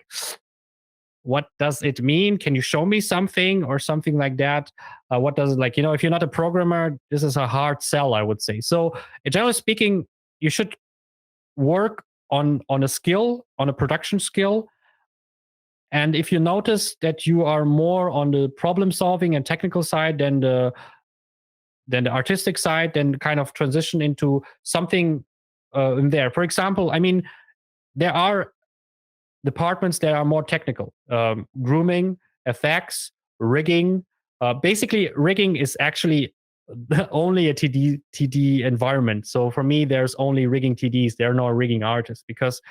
Speaker 1: what does it mean? Can you show me something, or something like that? What does it, like, if you're not a programmer, this is a hard sell, I would say. So generally speaking, you should work on a skill, on a production skill. And if you notice that you are more on the problem solving and technical side than the artistic side, then kind of transition into something in there. For example, I mean, there are departments that are more technical: grooming, effects, rigging. Basically, rigging is actually only a TD environment. So for me, there's only rigging TDs. There are no rigging artists, because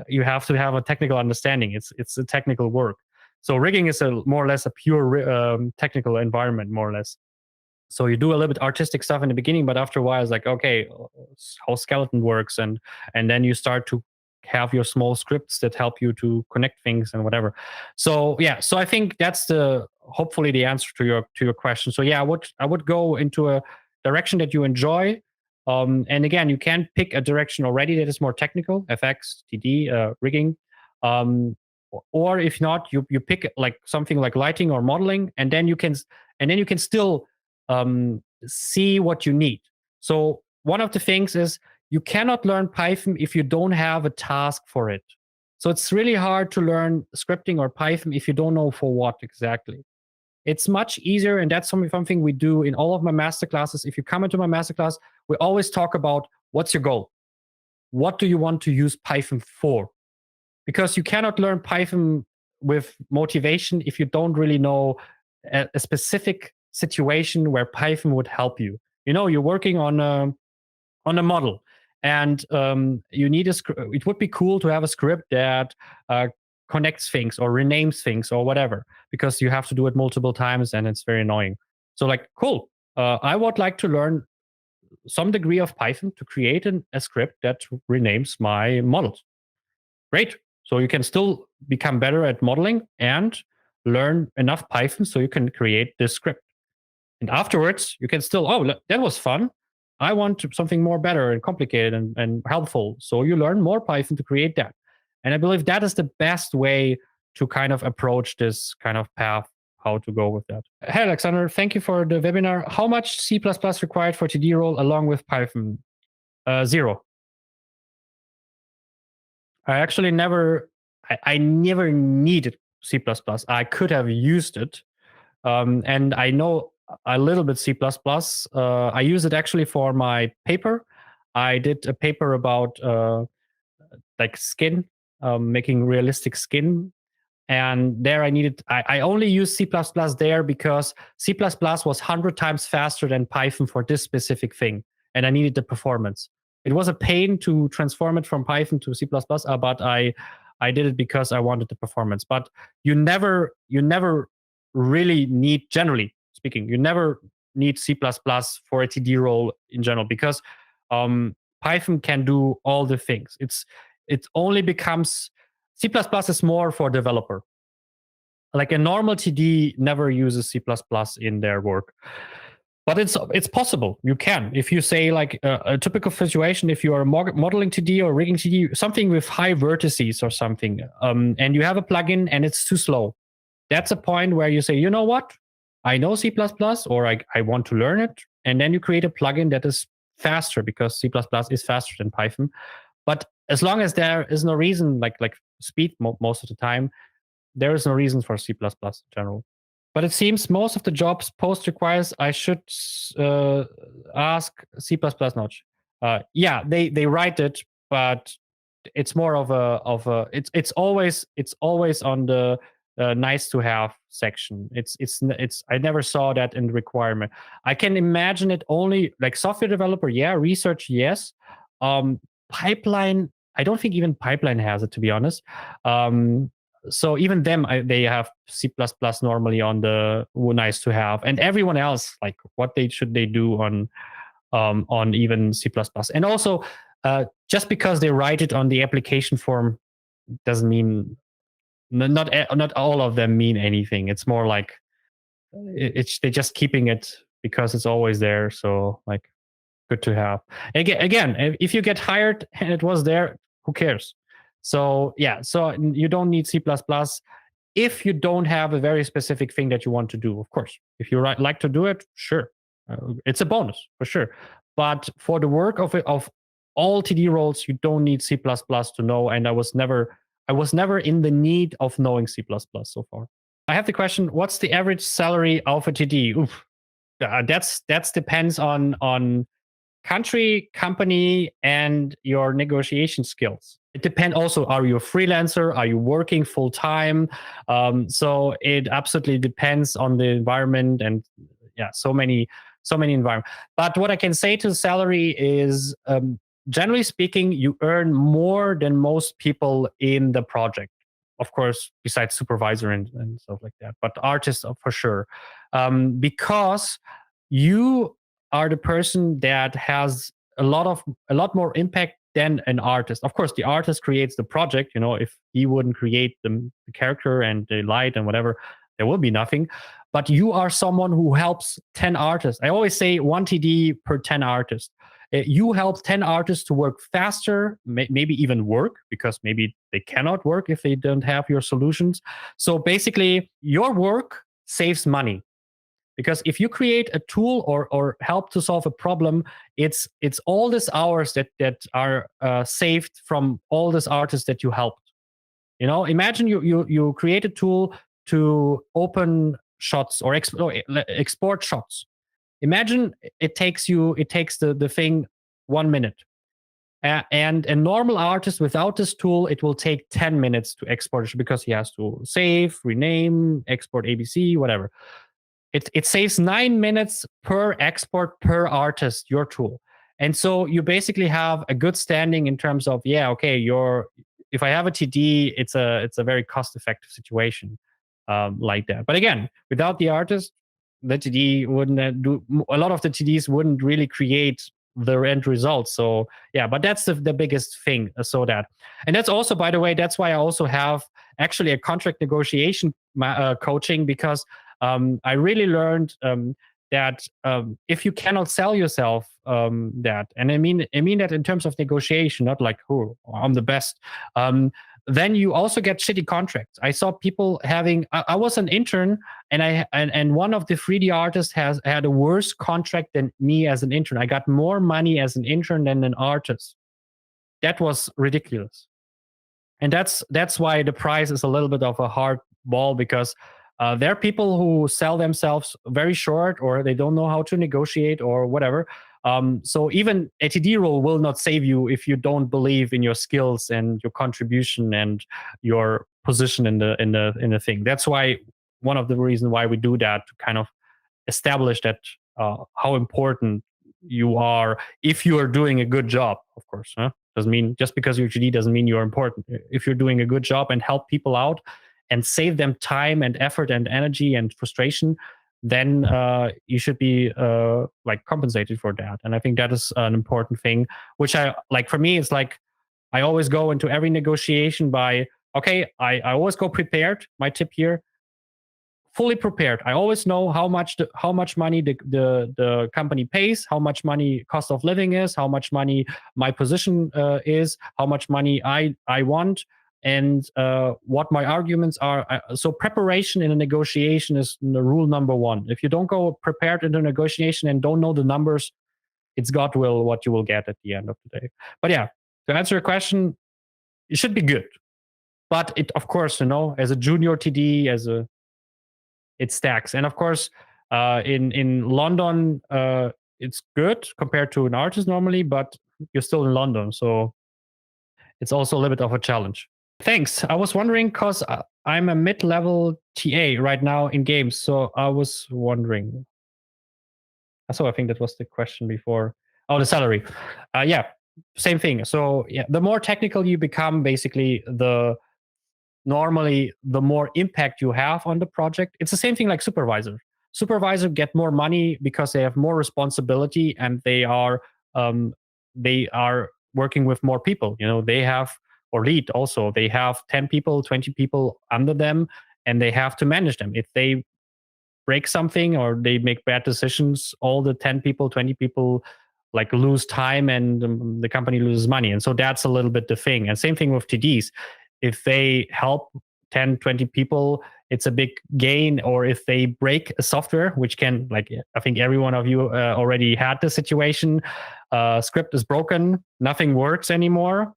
Speaker 1: you have to have a technical understanding. It's a technical work. So rigging is a more or less a pure technical environment, more or less. So you do a little bit artistic stuff in the beginning, but after a while, it's like, okay, how skeleton works, and then you start to have your small scripts that help you to connect things and whatever. So yeah, so I think that's hopefully the answer to your question. So yeah, I would go into a direction that you enjoy. And again, you can pick a direction already that is more technical: FX, TD, rigging. Or if not, you pick like something like lighting or modeling, and then you can still see what you need. So one of the things is, you cannot learn Python if you don't have a task for it. So it's really hard to learn scripting or Python if you don't know for what exactly. It's much easier, and that's something we do in all of my masterclasses. If you come into my masterclass, we always talk about, what's your goal? What do you want to use Python for? Because you cannot learn Python with motivation if you don't really know a specific situation where Python would help you. You're working on a model, and you need a script. It would be cool to have a script that connects things or renames things or whatever, because you have to do it multiple times, and it's very annoying. So, like, cool. I would like to learn some degree of Python to create a script that renames my models. Great. So you can still become better at modeling and learn enough Python so you can create this script. And afterwards, you can still, oh, that was fun. I want something more better and complicated and helpful. So you learn more Python to create that. And I believe that is the best way to kind of approach this kind of path, how to go with that. Hey, Alexander, thank you for the webinar. How much C++ required for TD role along with Python? 0. I never needed C++. I could have used it. And I know a little bit C++. I use it actually for my paper. I did a paper about like skin, making realistic skin. And there I only used C++ there because C++ was 100 times faster than Python for this specific thing. And I needed the performance. It was a pain to transform it from Python to C++, but I did it because I wanted the performance. But you never really need, generally speaking, you never need C++ for a TD role in general, because Python can do all the things. It only becomes C++ is more for developer. Like a normal TD never uses C++ in their work. But it's possible. You can. If you say like a typical situation, if you are modeling TD or rigging TD, something with high vertices or something, and you have a plugin and it's too slow, that's a point where you say, you know what? I know C++, or I want to learn it. And then you create a plugin that is faster, because C++ is faster than Python. But as long as there is no reason, like speed most of the time, there is no reason for C++ in general. But it seems most of the jobs post requires I should ask C++ notch. Yeah, they write it, but it's more of a it's always on the nice to have section. It's I never saw that in the requirement. I can imagine it only like software developer, yeah, research, yes. Pipeline, I don't think even pipeline has it, to be honest. So even them, they have C++ normally on the nice to have, and everyone else, like what should they do on even C++. And also, just because they write it on the application form doesn't mean not all of them mean anything. It's more like they're just keeping it because it's always there. So like, good to have. Again, if you get hired and it was there, who cares? So yeah, so you don't need C++ if you don't have a very specific thing that you want to do. Of course, if you like to do it, sure, it's a bonus for sure. But for the work of all TD roles, you don't need C++ to know. And I was never in the need of knowing C++ so far. I have the question: what's the average salary of a TD? Oof. That's depends on country, company, and your negotiation skills. It depends also, are you a freelancer? Are you working full time? So it absolutely depends on the environment, and yeah, so many environments. But what I can say to salary is, generally speaking, you earn more than most people in the project. Of course, besides supervisor and stuff like that, but artists for sure, because you are the person that has a lot more impact than an artist. Of course, the artist creates the project. You know, if he wouldn't create the character and the light and whatever, there will be nothing. But you are someone who helps 10 artists. I always say 1 TD per 10 artists. You help 10 artists to work faster, maybe even work, because maybe they cannot work if they don't have your solutions. So basically, your work saves money. Because if you create a tool or help to solve a problem, it's all these hours that are saved from all these artists that you helped. You know, imagine you create a tool to open shots or export shots. Imagine it takes the thing 1 minute. And a normal artist without this tool, it will take 10 minutes to export it, because he has to save, rename, export ABC, whatever. It saves 9 minutes per export per artist, your tool. And so you basically have a good standing in terms of, yeah, okay, if I have a TD, it's a very cost effective situation, like that. But again, without the artist, the TD wouldn't do, a lot of the TDs wouldn't really create the end result. So yeah, but that's the biggest thing. So that, and that's also, by the way, that's why I also have actually a contract negotiation coaching, because I really learned that if you cannot sell yourself, that, and I mean that in terms of negotiation, not like, oh, I'm the best. Then you also get shitty contracts. I saw people having. I was an intern, and one of the 3D artists had a worse contract than me as an intern. I got more money as an intern than an artist. That was ridiculous, and that's why the price is a little bit of a hard ball, because there are people who sell themselves very short, or they don't know how to negotiate or whatever. So even a TD role will not save you if you don't believe in your skills and your contribution and your position in the thing. That's why one of the reasons why we do that, to kind of establish that how important you are if you are doing a good job. Of course, doesn't mean just because you're TD doesn't mean you're important. If you're doing a good job and help people out, and save them time and effort and energy and frustration, then you should be like compensated for that. And I think that is an important thing, which I like. For me, it's like I always go into every negotiation by, okay, I always go prepared. My tip here, fully prepared. I always know how much money the company pays, how much money cost of living is, how much money my position is, how much money I want, and what my arguments are. So preparation in a negotiation is the rule number one. If you don't go prepared into a negotiation and don't know the numbers, it's God will what you will get at the end of the day. But yeah, to answer your question, it should be good. But it, of course, as a junior TD, it stacks. And of course, in London, it's good compared to an artist normally, but you're still in London, so it's also a little bit of a challenge. Thanks. I was wondering because I'm a mid-level TA right now in games, so I was wondering. So I think that was the question before. Oh, the salary. Yeah, same thing. So yeah, the more technical you become, basically, normally the more impact you have on the project. It's the same thing like supervisor get more money because they have more responsibility, and they are working with more people. They have, or lead also, they have 10 people, 20 people under them, and they have to manage them. If they break something or they make bad decisions, all the 10 people, 20 people like lose time, and the company loses money. And so that's a little bit the thing. And same thing with TDs. If they help 10, 20 people, it's a big gain. Or if they break a software, which can, like, I think every one of you already had the situation, script is broken, nothing works anymore.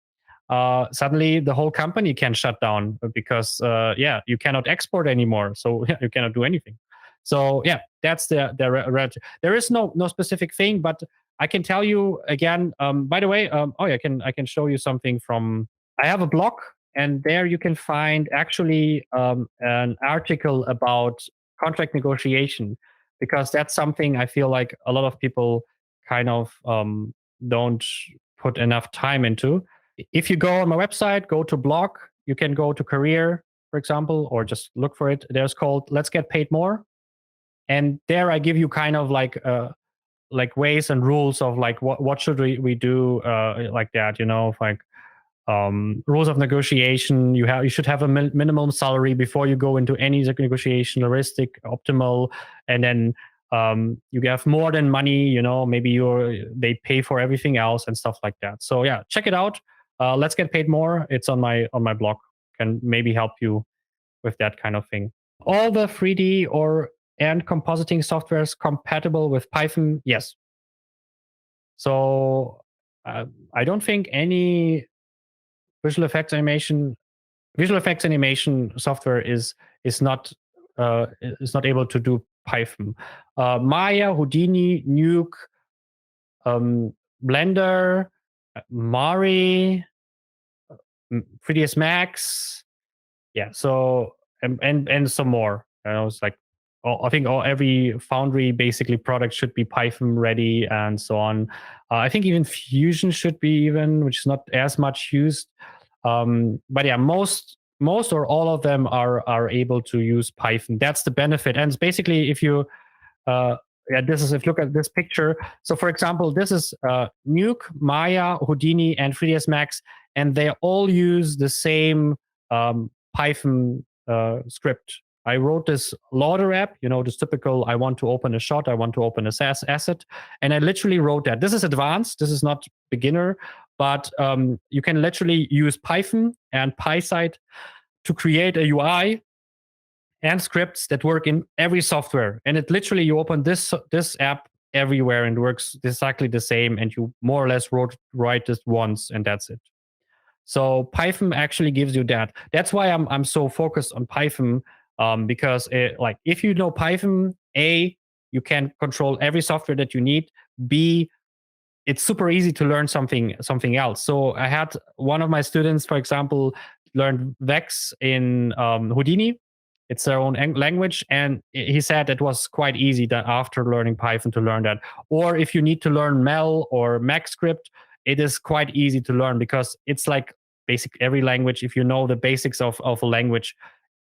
Speaker 1: Suddenly the whole company can shut down because you cannot export anymore. So you cannot do anything. So yeah, that's there is no specific thing, but I can tell you again. By the way, I can show you something from. I have a blog, and there you can find actually an article about contract negotiation, because that's something I feel like a lot of people kind of don't put enough time into. If you go on my website, go to blog, you can go to career, for example, or just look for it. There's called Let's Get Paid More. And there I give you kind of like ways and rules of like what should we do like that, like rules of negotiation. You should have a minimum salary before you go into any negotiation, realistic, optimal, and then you have more than money, maybe they pay for everything else and stuff like that. So yeah, check it out. Let's Get Paid More. It's on my blog. Can maybe help you with that kind of thing. All the 3D and compositing softwares compatible with Python? Yes. So I don't think any visual effects animation software is not able to do Python. Maya, Houdini, Nuke, Blender, Mari, 3ds Max, yeah. So and some more. It's like I think every Foundry basically product should be Python ready and so on. I think even Fusion should be even, which is not as much used. But yeah, most or all of them are able to use Python. That's the benefit. And it's basically, if you if you look at this picture. So for example, this is Nuke, Maya, Houdini, and 3ds Max, and they all use the same Python script. I wrote this loader app, this typical, I want to open a shot, I want to open a SAS asset. And I literally wrote that. This is advanced, this is not beginner, but you can literally use Python and PySite to create a UI and scripts that work in every software. And it literally, you open this app everywhere and it works exactly the same. And you more or less write this once and that's it. So Python actually gives you that. That's why I'm so focused on Python, because if you know Python, A, you can control every software that you need. B, it's super easy to learn something else. So I had one of my students, for example, learned Vex in Houdini. It's their own language, and he said it was quite easy that after learning Python to learn that. Or if you need to learn Mel or MacScript, it is quite easy to learn because it's like basic every language. If you know the basics of a language,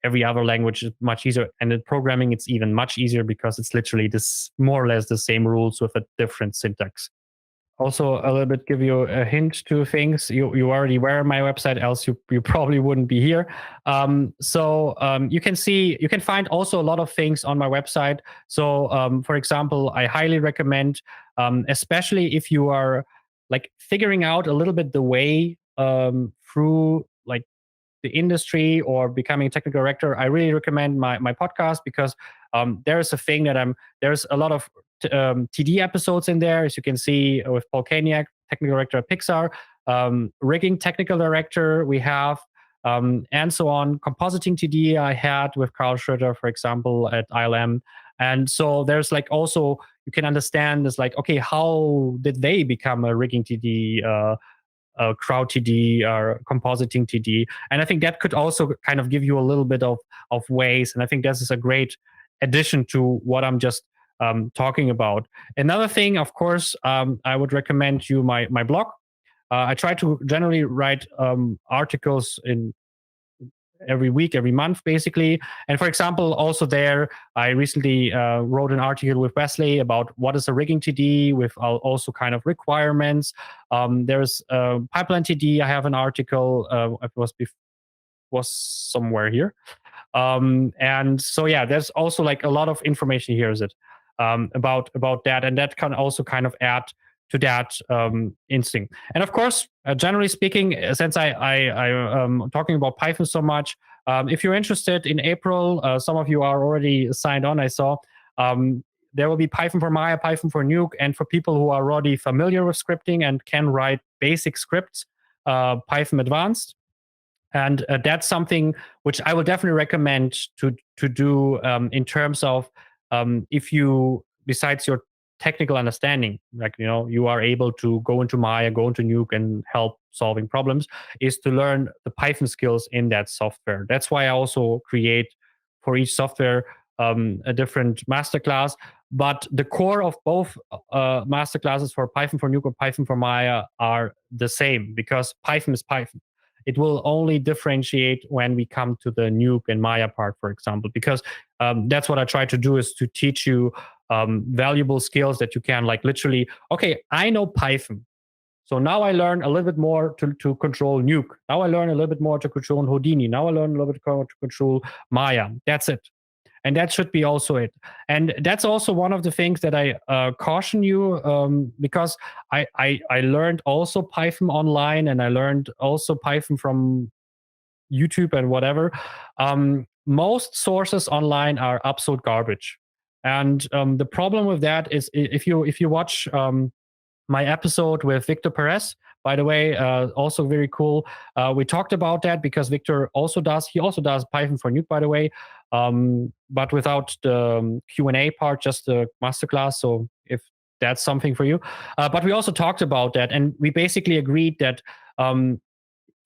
Speaker 1: every other language is much easier. And in programming, it's even much easier because it's literally this more or less the same rules with a different syntax. Also, a little bit give you a hint to things. You already were on my website, else you probably wouldn't be here. You can find also a lot of things on my website. So for example, I highly recommend, especially if you are like figuring out a little bit the way through like the industry or becoming a technical director, I really recommend my podcast, because there's a thing that there's a lot of TD episodes in there, as you can see with Paul Kaniak, technical director at Pixar, rigging technical director we have, and so on. Compositing TD I had with Carl Schroeder, for example, at ILM. And so there's like also, you can understand this like, okay, how did they become a rigging TD, crowd TD or compositing TD? And I think that could also kind of give you a little bit of ways. And I think this is a great addition to what I'm just talking about. Another thing, of course, I would recommend you my blog. I try to generally write articles in every week, every month, basically. And for example, also there, I recently wrote an article with Wesley about what is a rigging TD, with also kind of requirements. There's pipeline TD. I have an article. It was somewhere here. And so yeah, there's also like a lot of information here, is it, about that, and that can also kind of add to that instinct. And of course, generally speaking, since I'm talking about Python so much, if you're interested, in April, some of you are already signed on, I saw. There will be Python for Maya, Python for Nuke, and for people who are already familiar with scripting and can write basic scripts, Python Advanced. And that's something which I would definitely recommend to do in terms of if you, besides your technical understanding, like, you are able to go into Maya, go into Nuke and help solving problems, is to learn the Python skills in that software. That's why I also create for each software a different masterclass. But the core of both masterclasses for Python for Nuke or Python for Maya are the same, because Python is Python. It will only differentiate when we come to the Nuke and Maya part, for example, because that's what I try to do, is to teach you valuable skills that you can, like, literally, okay, I know Python. So now I learn a little bit more to control Nuke. Now I learn a little bit more to control Houdini. Now I learn a little bit more to control Maya. That's it. And that should be also it. And that's also one of the things that I caution you, because I learned also Python online, and I learned also Python from YouTube and whatever. Most sources online are absolute garbage. And the problem with that is, if you watch my episode with Victor Perez, by the way, also very cool. We talked about that because Victor also does Python for Nuke, by the way, but without the Q&A part, just the masterclass. So if that's something for you. But we also talked about that, and we basically agreed that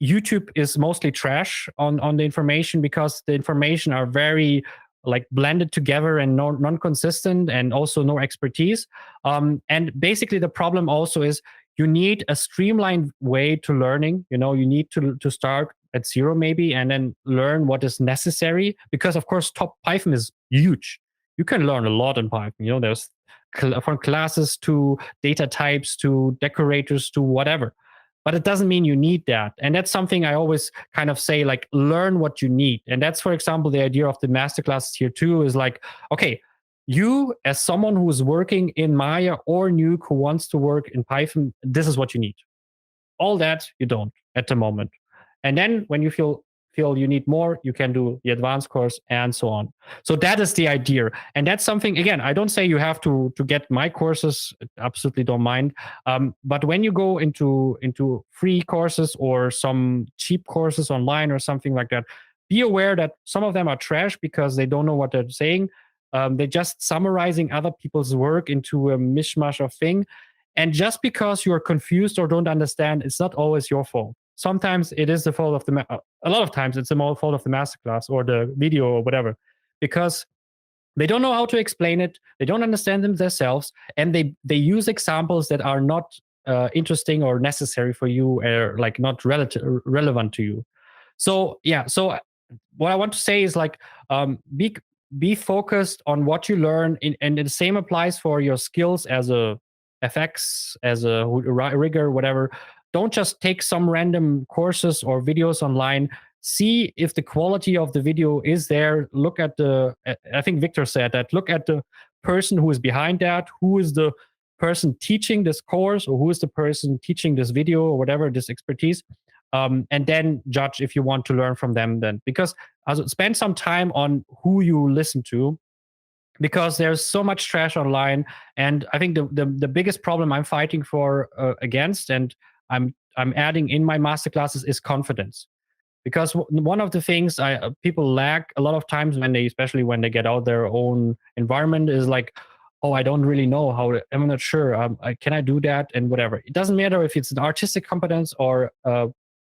Speaker 1: YouTube is mostly trash on the information, because the information are very like blended together and non-consistent, and also no expertise. And basically the problem also is, you need a streamlined way to learning. You need to start at zero maybe, and then learn what is necessary, because of course Python is huge. You can learn a lot in Python. There's from classes to data types to decorators to whatever. But it doesn't mean you need that. And that's something I always kind of say, like, learn what you need. And that's, for example, the idea of the masterclasses here too, is like, okay, you as someone who is working in Maya or Nuke, who wants to work in Python, this is what you need. All that you don't at the moment. And then when you feel you need more, you can do the advanced course and so on. So that is the idea. And that's something, again, I don't say you have to get my courses, absolutely don't mind. But when you go into free courses or some cheap courses online or something like that, be aware that some of them are trash because they don't know what they're saying. They're just summarizing other people's work into a mishmash of thing. And just because you're confused or don't understand, it's not always your fault. Sometimes it is the fault of a lot of times it's the fault of the masterclass or the video or whatever, because they don't know how to explain it. They don't understand them themselves, and they use examples that are not interesting or necessary for you, or like not relevant to you. So yeah, so what I want to say is like, be focused on what you learn, and the same applies for your skills as a FX, as a rigger, whatever. Don't just take some random courses or videos online. See if the quality of the video is there. Look at I think Victor said that, look at the person who is behind that. Who is the person teaching this course, or who is the person teaching this video, or whatever, this expertise. And then judge if you want to learn from them then. Because spend some time on who you listen to, because there's so much trash online. And I think the biggest problem I'm fighting for against, and I'm adding in my masterclasses, is confidence. Because one of the things people lack a lot of times, especially when they get out their own environment, is like, oh, I don't really know I'm not sure. Can I do that? And whatever. It doesn't matter if it's an artistic competence or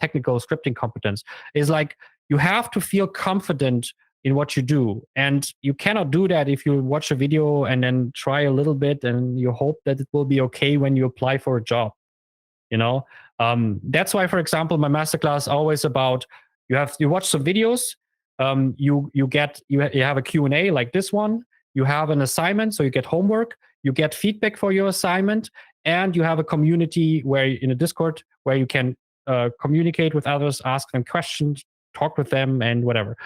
Speaker 1: technical scripting competence. Is like, you have to feel confident in what you do, and you cannot do that if you watch a video and then try a little bit and you hope that it will be okay when you apply for a job. That's why, for example, my masterclass always about, you watch some videos, you have a Q&A like this one, you have an assignment, so you get homework, you get feedback for your assignment, and you have a community in a Discord where you can communicate with others, ask them questions, talk with them, and whatever.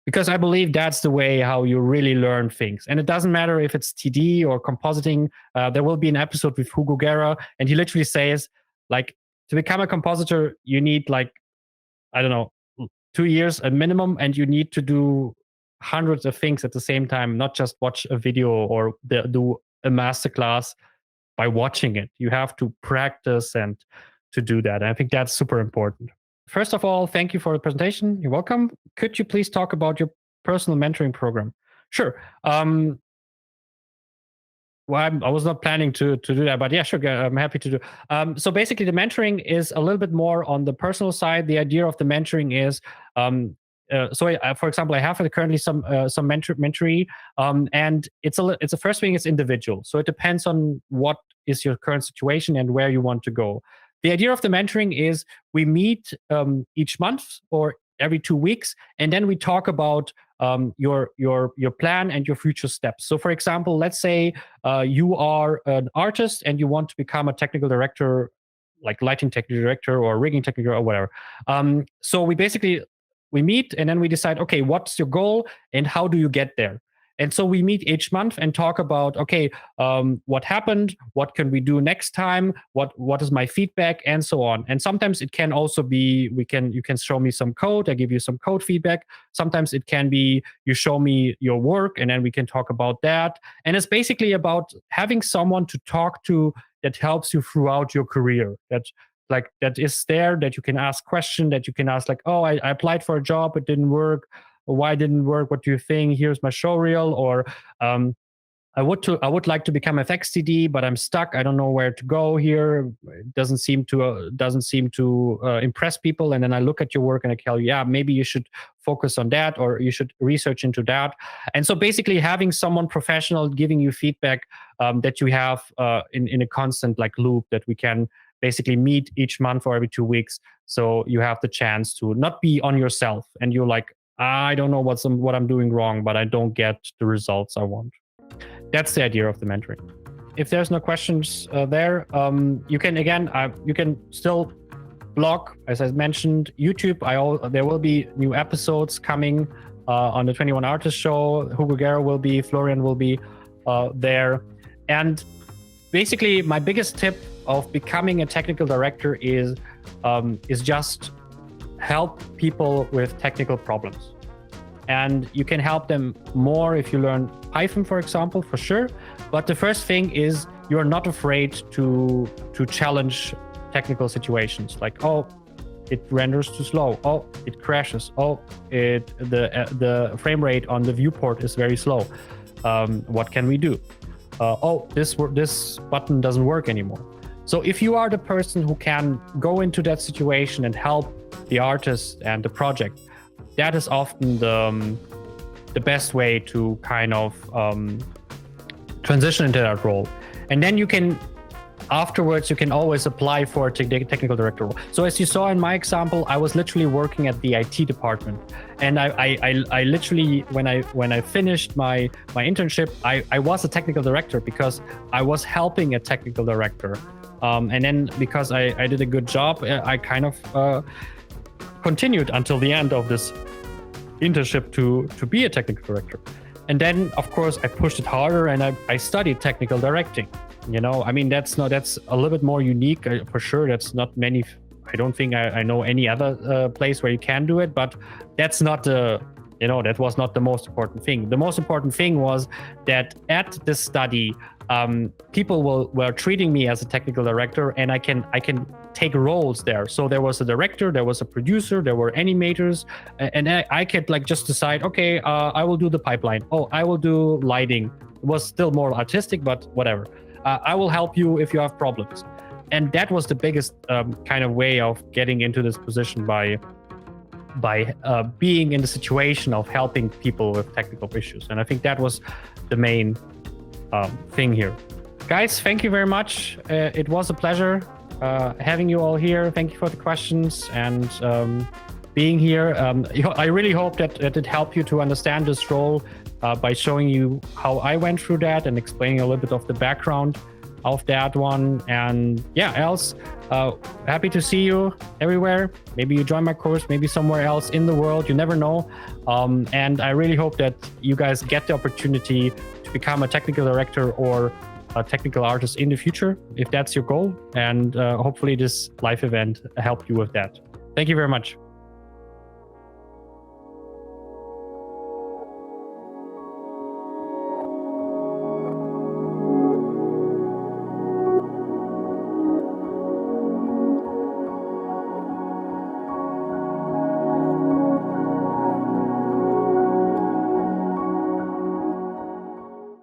Speaker 1: Because I believe that's the way how you really learn things. And it doesn't matter if it's TD or compositing. There will be an episode with Hugo Guerra, and he literally says, like, to become a compositor, you need, like, I don't know, 2 years a minimum, and you need to do hundreds of things at the same time, not just watch a video or do a masterclass by watching it. You have to practice and to do that. And I think that's super important. First of all, thank you for the presentation. You're welcome. Could you please talk about your personal mentoring program? Sure. Well, I was not planning to do that, but yeah, sure, I'm happy to do. So basically, the mentoring is a little bit more on the personal side. The idea of the mentoring is, for example, I have currently some mentoree, and it's a first thing, it's individual. So it depends on what is your current situation and where you want to go. The idea of the mentoring is we meet each month or every 2 weeks, and then we talk about your plan and your future steps. So, for example, let's say you are an artist and you want to become a technical director, like lighting technical director or rigging technical or whatever. So we meet and then we decide, okay, what's your goal and how do you get there? And so we meet each month and talk about, okay, what happened, what can we do next time, what is my feedback, and so on. And sometimes it can also be, you can show me some code, I give you some code feedback. Sometimes it can be you show me your work and then we can talk about that. And it's basically about having someone to talk to that helps you throughout your career. That is there, that you can ask questions, that you can ask, like, oh, I applied for a job, it didn't work. Why didn't it work? What do you think? Here's my showreel. Or I would like to become FXTD, but I'm stuck. I don't know where to go here. It doesn't seem to impress people. And then I look at your work and I tell you, yeah, maybe you should focus on that, or you should research into that. And so basically having someone professional giving you feedback that you have in a constant like loop, that we can basically meet each month or every 2 weeks. So you have the chance to not be on yourself and you're like, I don't know what I'm doing wrong, but I don't get the results I want. That's the idea of the mentoring. If there's no questions there, you can still blog, as I mentioned, YouTube. There will be new episodes coming on the 21 Artists Show. Hugo Guerra will be, Florian will be there. And basically, my biggest tip of becoming a technical director is just help people with technical problems. And you can help them more if you learn Python, for example, for sure. But the first thing is you're not afraid to challenge technical situations. Like, oh, it renders too slow. Oh, it crashes. Oh, the frame rate on the viewport is very slow. What can we do? Oh, this button doesn't work anymore. So if you are the person who can go into that situation and help the artist and the project, that is often the best way to kind of transition into that role. And then you can afterwards you can always apply for a technical director role. So as you saw in my example, I was literally working at the IT department, and I literally, when I finished my internship, I was a technical director because I was helping a technical director, and then because I did a good job, I kind of continued until the end of this internship to be a technical director. And then of course I pushed it harder, and I studied technical directing. You know, I mean, that's a little bit more unique for sure. That's not many. I don't think I know any other place where you can do it, but that's not that was not the most important thing. The most important thing was that at this study, people were treating me as a technical director, and I can take roles there. So there was a director, there was a producer, there were animators, and I could like just decide, okay, I will do the pipeline. Oh, I will do lighting. It was still more artistic, but whatever. I will help you if you have problems. And that was the biggest kind of way of getting into this position by being in the situation of helping people with technical issues. And I think that was the main thing here. Guys, thank you very much. It was a pleasure having you all here. Thank you for the questions and being here. I really hope that it helped you to understand this role by showing you how I went through that and explaining a little bit of the background of that one. And yeah, else, happy to see you everywhere. Maybe you join my course, maybe somewhere else in the world, you never know. And I really hope that you guys get the opportunity to become a technical director or a technical artist in the future, if that's your goal. And hopefully this live event helped you with that. Thank you very much.